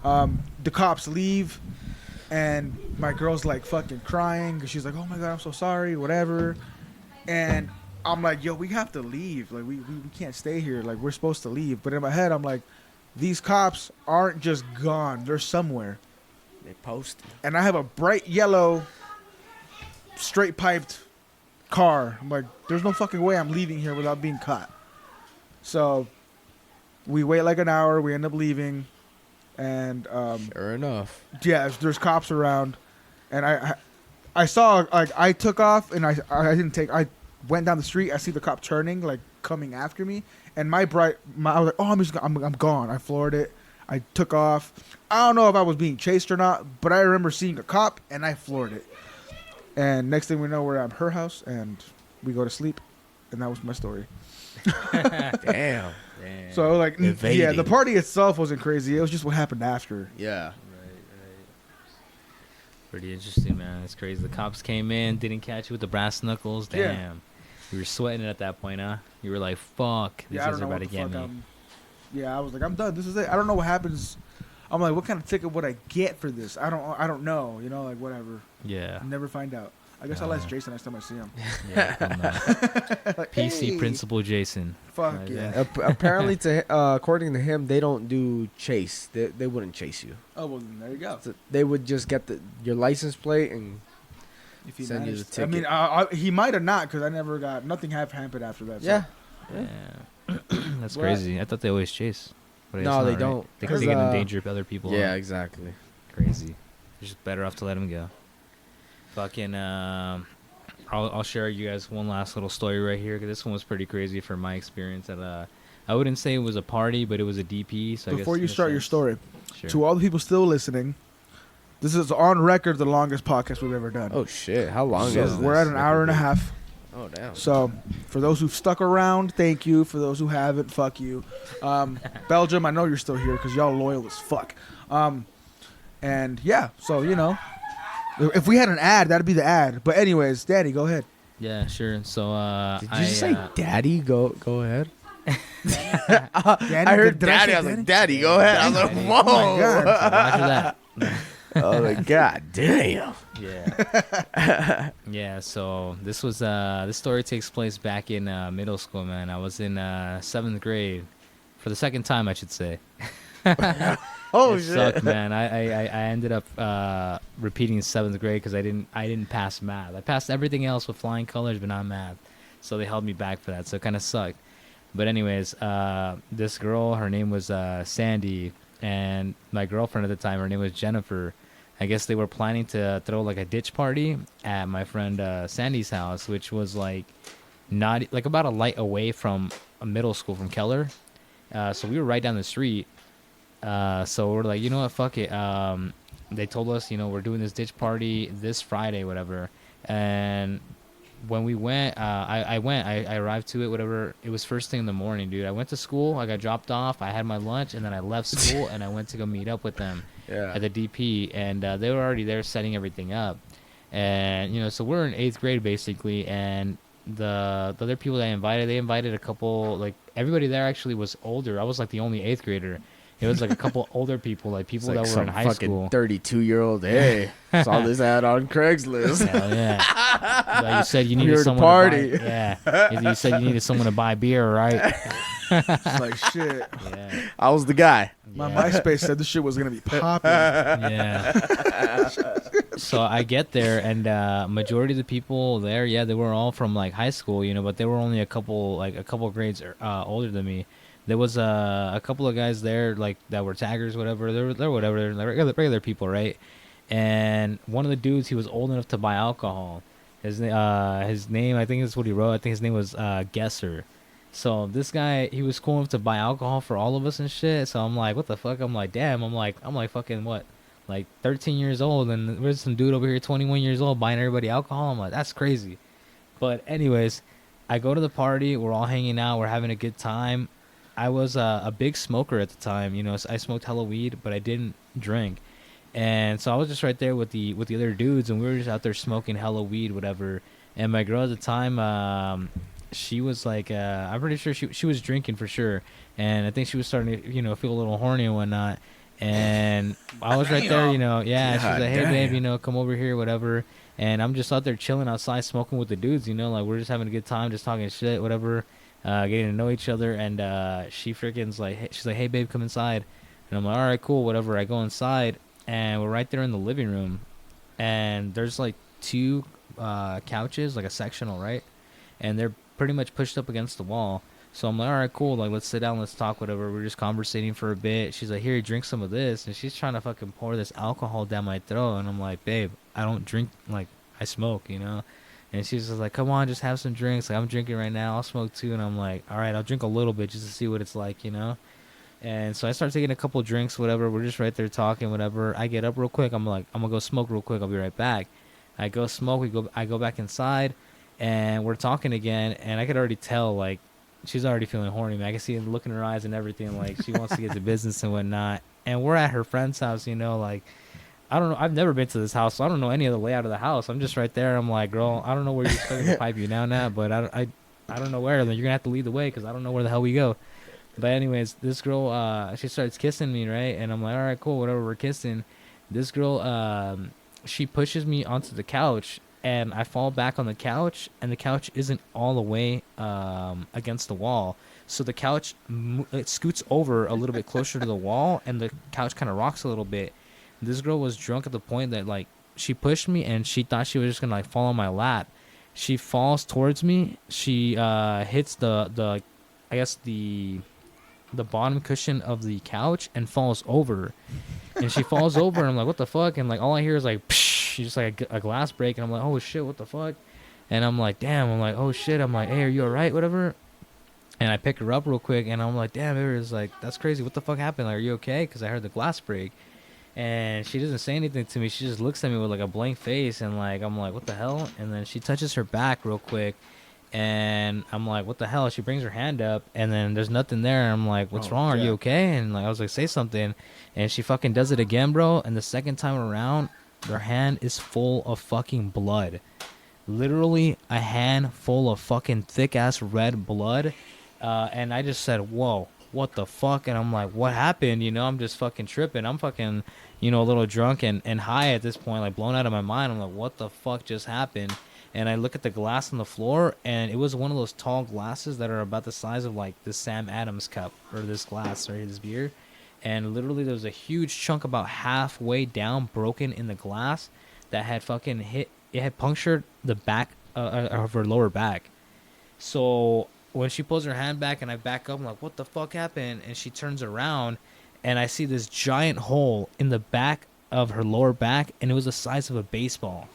the cops leave, and my girl's like fucking crying because she's like, oh my god, I'm so sorry, whatever. And I'm like, yo, we have to leave. Like, we can't stay here. Like, we're supposed to leave. But in my head, I'm like, these cops aren't just gone. They're somewhere. They posted. And I have a bright yellow, straight piped car. I'm like, there's no fucking way I'm leaving here without being caught. So we wait like an hour. We end up leaving. And Sure enough. yeah, there's cops around. And I saw, like, I took off and I went down the street. I see the cop turning, like, coming after me. And I was like, oh, I'm gone. I floored it. I took off. I don't know if I was being chased or not, but I remember seeing a cop and I floored it. And next thing we know, we're at her house and we go to sleep. And that was my story. Damn. So, like, yeah, Evading. the party itself wasn't crazy. It was just what happened after. Yeah. Pretty interesting, man. It's crazy. The cops came in, didn't catch you with the brass knuckles. Damn. Yeah. You were sweating at that point, huh? You were like, fuck, these Yeah, I guys don't are know about what to the get fuck me. Yeah, I was like, I'm done. This is it. I don't know what happens. I'm like, what kind of ticket would I get for this? I don't know. You know, like, whatever. Yeah. Never find out. I guess I'll ask Jason next time I see him. Yeah. I'm not. Like, PC hey, Principal Jason. Fuck Right yeah. there. Apparently, according to him, they don't do chase. They wouldn't chase you. Oh, well, then there you go. So they would just get your license plate and If he send you managed- the I mean, he might have not because I never got nothing happened after that. So. yeah. Yeah. That's What? crazy. I thought they always chase. But I guess No, not, they right? don't. Because they Because, get in danger of other people. Yeah, huh? exactly. Crazy. You're just better off to let him go. Fucking, I'll share you guys one last little story right here because this one was pretty crazy from my experience. At I wouldn't say it was a party, but it was a DP. So Before I guess you start your story, sure. to all the people still listening, this is on record the longest podcast we've ever done. Oh shit! How long So is this? we're at an hour and a half. Oh damn. So, for those who've stuck around, thank you. For those who haven't, fuck you. Belgium, I know you're still here because y'all loyal as fuck. And yeah, so, you know, if we had an ad, that'd be the ad. But anyways, Danny, go ahead. Yeah, sure. So, Did you just say daddy? Go ahead. Danny, I heard did daddy. say I was like, daddy, go ahead. I was like, Daddy. whoa. Oh my God. Roger that. Oh my god, damn. Yeah. Yeah, so this story takes place back in middle school, man. I was in 7th grade for the second time, I should say. Oh It shit. sucked, man. I ended up repeating 7th grade because I didn't pass math. I passed everything else with flying colors, but not math. So they held me back for that. So it kind of sucked. But anyways, this girl, her name was Sandy, and my girlfriend at the time, her name was Jennifer. I guess they were planning to throw like a ditch party at my friend Sandy's house, which was like not like about a light away from a middle school from Keller. So we were right down the street. So we're like, you know what, fuck it. They told us, you know, we're doing this ditch party this Friday, whatever. And when we went, I arrived to it, whatever. It was first thing in the morning, dude. I went to school, I got dropped off, I had my lunch, and then I left school and I went to go meet up with them at the DP. And they were already there setting everything up. And, you know, so we're in 8th grade basically. And the other people that they invited a couple, like everybody there actually was older. I was like the only 8th grader. It was like a couple older people, like people It's like that were some in high fucking school. 32-year-old. Hey, saw this ad on Craigslist. Hell yeah. Like you said you Here needed to someone party. to buy, yeah. You said you needed someone to buy beer, right? It's like, shit. Yeah. I was the guy. My Yeah. MySpace said this shit was going to be popping. Yeah. So I get there, and majority of the people there, yeah, they were all from like high school, you know, but they were only a couple grades older than me. there was a couple of guys there like that were taggers, whatever. They're whatever, they're regular people, right? And one of the dudes, he was old enough to buy alcohol. His name, I think is what he wrote. I think his name was Gesser. So this guy, he was cool enough to buy alcohol for all of us and shit. So I'm like, what the fuck? I'm like, damn. I'm like fucking what? Like 13 years old, and there's some dude over here, 21 years old, buying everybody alcohol. I'm like, that's crazy. But anyways, I go to the party. We're all hanging out. We're having a good time. I was a big smoker at the time. You know, so I smoked hella weed, but I didn't drink. And so I was just right there with the other dudes, and we were just out there smoking hella weed, whatever. And my girl at the time, she was like, I'm pretty sure she was drinking for sure, and I think she was starting to, you know, feel a little horny and whatnot. And I was right there, you know, yeah. She was like, hey babe, you know, come over here, whatever. And I'm just out there chilling outside, smoking with the dudes, you know, like we're just having a good time, just talking shit, whatever, getting to know each other. And she freaking's like, she's like, hey babe, come inside. And I'm like, all right, cool, whatever. I go inside. And we're right there in the living room, and there's like two couches, like a sectional, right? And they're pretty much pushed up against the wall. So I'm like, all right, cool, like let's sit down, let's talk, whatever. We're just conversating for a bit. She's like, here, drink some of this, and she's trying to fucking pour this alcohol down my throat. And I'm like, babe, I don't drink, like I smoke, you know. And she's just like, come on, just have some drinks. Like I'm drinking right now, I'll smoke too. And I'm like, all right, I'll drink a little bit just to see what it's like, you know. And so I start taking a couple drinks, whatever. We're just right there talking, whatever. I get up real quick. I'm like, I'm gonna go smoke real quick. I'll be right back. I go smoke. I go back inside, and we're talking again. And I could already tell, like, she's already feeling horny, man. I can see the look in her eyes and everything. Like she wants to get to business and whatnot. And we're at her friend's house, you know. Like, I don't know. I've never been to this house, so I don't know any of the layout of the house. I'm just right there. I'm like, girl, I don't know where you're starting to pipe you down at, but I don't know where. Then you're gonna have to lead the way because I don't know where the hell we go. But anyways, this girl, she starts kissing me, right? And I'm like, all right, cool, whatever, we're kissing. This girl, she pushes me onto the couch, and I fall back on the couch, and the couch isn't all the way against the wall. So the couch, it scoots over a little bit closer to the wall, and the couch kind of rocks a little bit. This girl was drunk at the point that, like, she pushed me, and she thought she was just going to, like, fall on my lap. She falls towards me. She hits the I guess the bottom cushion of the couch and falls over. And she falls over, and I'm like, what the fuck? And like all I hear is like psh, just like a glass break, and I'm like, oh shit, what the fuck? And I'm like, damn. I'm like, oh shit. I'm like, hey, are you alright, whatever? And I pick her up real quick, and I'm like, damn, it was like, that's crazy, what the fuck happened? Like, are you okay? Because I heard the glass break. And she doesn't say anything to me. She just looks at me with like a blank face, and like I'm like, what the hell? And then she touches her back real quick, and I'm like, what the hell? She brings her hand up, and then there's nothing there. I'm like, what's wrong? Are you okay? And like I was like, say something. And she fucking does it again, bro. And the second time around, her hand is full of fucking blood. Literally a hand full of fucking thick ass red blood. And I just said, whoa, what the fuck? And I'm like, what happened? You know, I'm just fucking tripping. I'm fucking, you know, a little drunk and high at this point, like blown out of my mind. I'm like, what the fuck just happened? And I look at the glass on the floor, and it was one of those tall glasses that are about the size of like this Sam Adams cup, or this glass, or this beer. And literally there was a huge chunk about halfway down broken in the glass that had fucking hit, it had punctured the back of her lower back. So when she pulls her hand back and I back up, I'm like, what the fuck happened? And she turns around, and I see this giant hole in the back of her lower back, and it was the size of a baseball.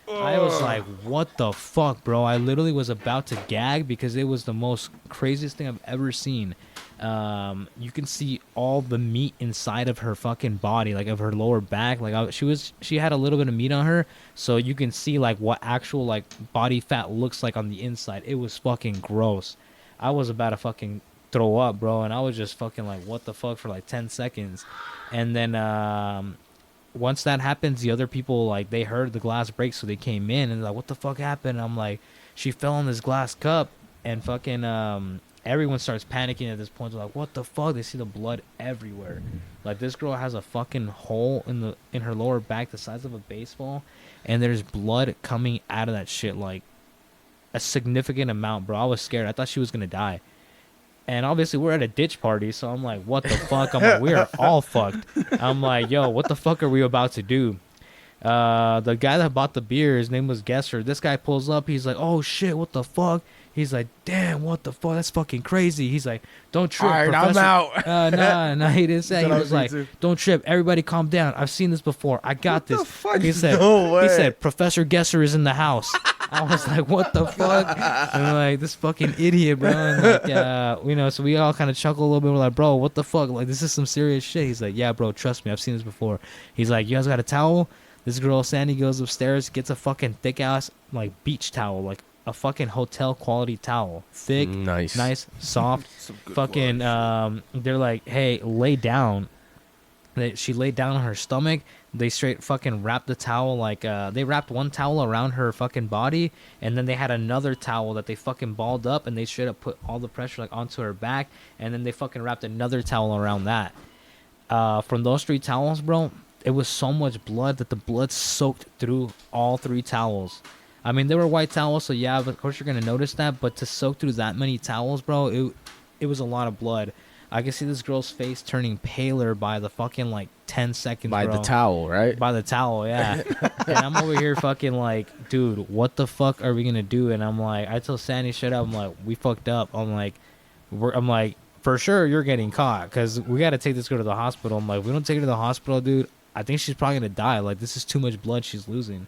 I was like, what the fuck, bro? I literally was about to gag because it was the most craziest thing I've ever seen. You can see all the meat inside of her fucking body, like of her lower back. Like she had a little bit of meat on her, so you can see like what actual like body fat looks like on the inside. It was fucking gross. I was about to fucking throw up, bro, and I was just fucking like, what the fuck, for like 10 seconds. And then once that happens, the other people, like, they heard the glass break, so they came in, and they're like, what the fuck happened? And I'm like, she fell on this glass cup, and fucking everyone starts panicking at this point. They're like, what the fuck? They see the blood everywhere. Like, this girl has a fucking hole in her lower back the size of a baseball, and there's blood coming out of that shit, like, a significant amount, bro. I was scared. I thought she was gonna die. And obviously we're at a ditch party, so I'm like, what the fuck? I'm like, we are all fucked. I'm like, yo, what the fuck are we about to do? The guy that bought the beer, his name was Gesser. This guy pulls up. He's like, oh shit, what the fuck? He's like, damn, what the fuck? That's fucking crazy. He's like, don't trip, All right, I'm Professor. out. No, he didn't say. He He said, was "I like, was me too." don't trip. Everybody calm down. I've seen this before. I got this. fuck? He said, No way. he said, Professor Gesser is in the house. I was like, what the fuck? And I'm like, this fucking idiot, bro. And like, so we all kind of chuckle a little bit. We're like, bro, what the fuck? Like, this is some serious shit. He's like, yeah, bro, trust me. I've seen this before. He's like, you guys got a towel? This girl, Sandy, goes upstairs, gets a fucking thick ass, like, beach towel, like a fucking hotel quality towel. Thick, nice, soft. Some good Fucking, words. they're like, hey, lay down. She laid down on her stomach. They straight fucking wrapped the towel like they wrapped one towel around her fucking body, and then they had another towel that they fucking balled up, and they straight up put all the pressure like onto her back, and then they fucking wrapped another towel around that. From those 3 towels, bro, it was so much blood that the blood soaked through all 3 towels. I mean, they were white towels, so yeah, of course you're gonna notice that. But to soak through that many towels, bro, it was a lot of blood. I could see this girl's face turning paler by the fucking like 10 seconds, By bro. the towel, right? By the towel, yeah. And I'm over here fucking like, dude, what the fuck are we gonna do? And I'm like, I tell Sandy, shut up. I'm like, we fucked up. I'm like, for sure you're getting caught because we got to take this girl to the hospital. I'm like, if we don't take her to the hospital, dude, I think she's probably gonna die. Like, this is too much blood she's losing.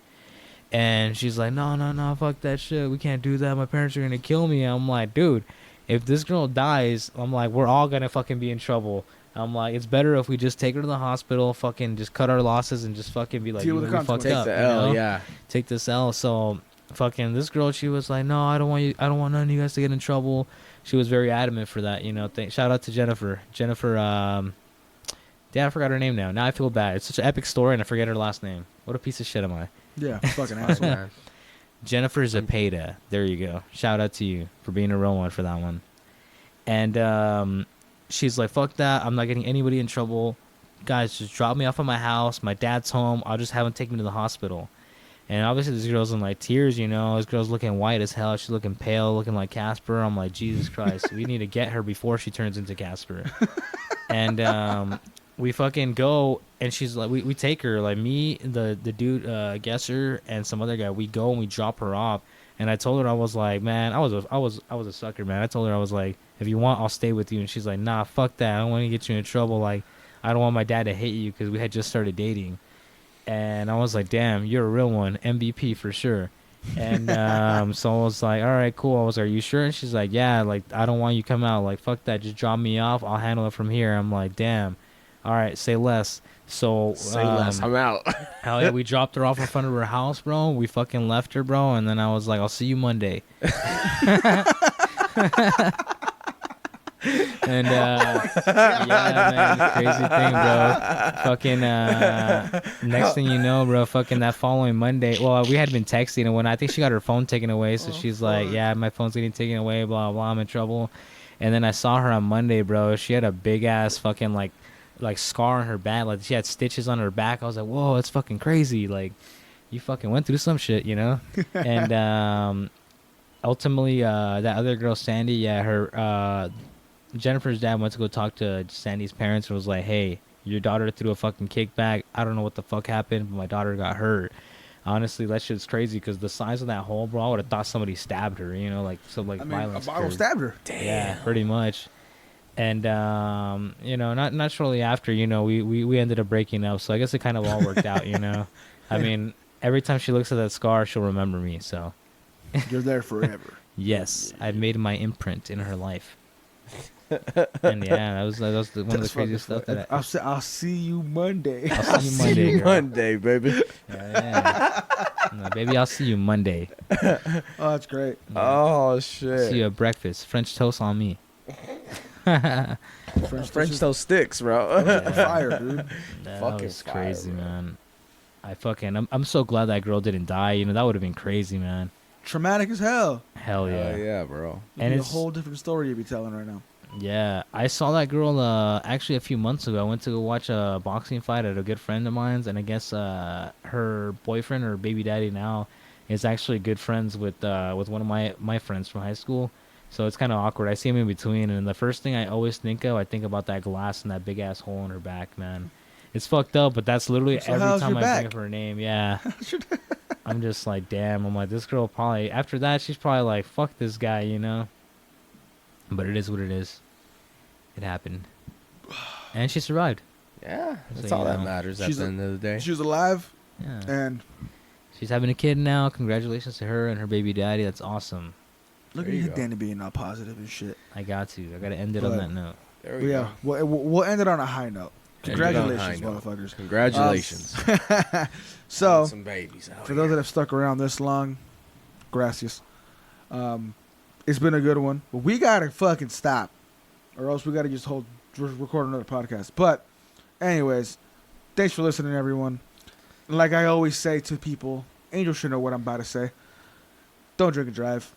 And she's like, no, fuck that shit. We can't do that. My parents are gonna kill me. I'm like, dude, if this girl dies, I'm like, we're all gonna fucking be in trouble. I'm like, it's better if we just take her to the hospital, fucking just cut our losses, and just fucking be like, Deal we with the fucked Take up, the you L, know? yeah. Take this L. So, fucking this girl, she was like, no, I don't want none of you guys to get in trouble. She was very adamant for that, Shout out to Jennifer. Yeah, I forgot her name now. Now I feel bad. It's such an epic story, and I forget her last name. What a piece of shit am I? Yeah, fucking asshole. Man. Jennifer Zepeda. There you go. Shout out to you for being a real one for that one. And she's like, fuck that. I'm not getting anybody in trouble. Guys, just drop me off at my house. My dad's home. I'll just have him take me to the hospital. And obviously this girl's in like tears, This girl's looking white as hell. She's looking pale, looking like Casper. I'm like, Jesus Christ. We need to get her before she turns into Casper. And we fucking go, and she's like, we take her, like me, the dude, Gesser, and some other guy. We go and we drop her off. And I told her, I was like, man, I was a sucker, man. I told her, I was like, if you want, I'll stay with you. And she's like, nah, fuck that. I don't want to get you in trouble. Like, I don't want my dad to hate you because we had just started dating. And I was like, damn, you're a real one, MVP for sure. And so I was like, all right, cool. I was like, are you sure? And she's like, yeah, like, I don't want you to come out. Like, fuck that. Just drop me off. I'll handle it from here. I'm like, damn. All right, say less. So Say less. I'm out. hell yeah, we dropped her off in front of her house, bro. We fucking left her, bro. And then I was like, I'll see you Monday. And yeah, man, crazy thing, bro. Fucking next thing you know, bro, fucking that following Monday. Well, we had been texting, and when I think she got her phone taken away, so she's like, yeah, my phone's getting taken away, blah blah, I'm in trouble. And then I saw her on Monday, bro. She had a big ass fucking like scar on her back, like she had stitches on her back. I was like, whoa, that's fucking crazy. Like, you fucking went through some shit, And ultimately, that other girl, Sandy, yeah, her Jennifer's dad went to go talk to Sandy's parents and was like, hey, your daughter threw a fucking kickback. I don't know what the fuck happened, but my daughter got hurt. Honestly, that shit's crazy because the size of that hole, bro, I would have thought somebody stabbed her, like some like I mean, a violence. bottle occurred. stabbed her. Yeah, pretty much. And not shortly after, we ended up breaking up. So I guess it kind of all worked out, I mean, every time she looks at that scar, she'll remember me. So You're there forever. yes, I've made my imprint in her life. And yeah, that was one of the craziest stuff that I'll see you Monday. I'll see you Monday, girl. Monday, baby. Yeah. No, baby, I'll see you Monday. Oh, that's great. Oh, See you shit. at breakfast. French toast on me. French toast sticks, bro. Fire, dude. That Fucking was fire, crazy, bro. man. I'm so glad that girl didn't die. That would have been crazy, man. Traumatic as hell. Hell yeah. Oh, yeah, bro. And It'd be a it's whole different story you'd be telling right now. Yeah, I saw that girl actually a few months ago. I went to go watch a boxing fight at a good friend of mine's, and I guess her boyfriend or baby daddy now is actually good friends with one of my friends from high school. So it's kind of awkward. I see him in between, and the first thing I always think of, I think about that glass and that big ass hole in her back, man. It's fucked up, but that's literally So every how's time your I back? think of her name. Yeah. I'm just like, damn. I'm like, this girl probably after that, she's probably like, fuck this guy, you know. But it is what it is. It happened, and she survived. Yeah, that's So, all you that know, matters at she's the a- end of the day. She was alive, Yeah, and she's having a kid now. Congratulations to her and her baby daddy. That's awesome. look There at you you, go. Danny, being all positive and shit. I got to end it on But- that note. There But yeah, we'll end it on a high note. End it on a high Congratulations, note. motherfuckers. Congratulations. So, some babies out for those that have stuck around this long, gracias. It's been a good one. But we gotta fucking stop, or else we gotta just record another podcast. But, anyways, thanks for listening, everyone. Like I always say to people, Angel should know what I'm about to say. Don't drink and drive.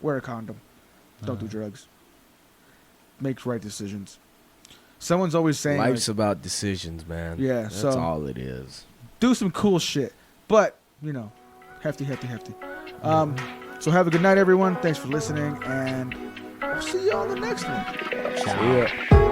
Wear a condom. Don't do drugs. Make right decisions. Someone's always saying, like, Life's about decisions, man. Yeah, That's so- all it is. do some cool shit. But, hefty. So have a good night, everyone. Thanks for listening, and we'll see you on the next one. Ciao. See ya.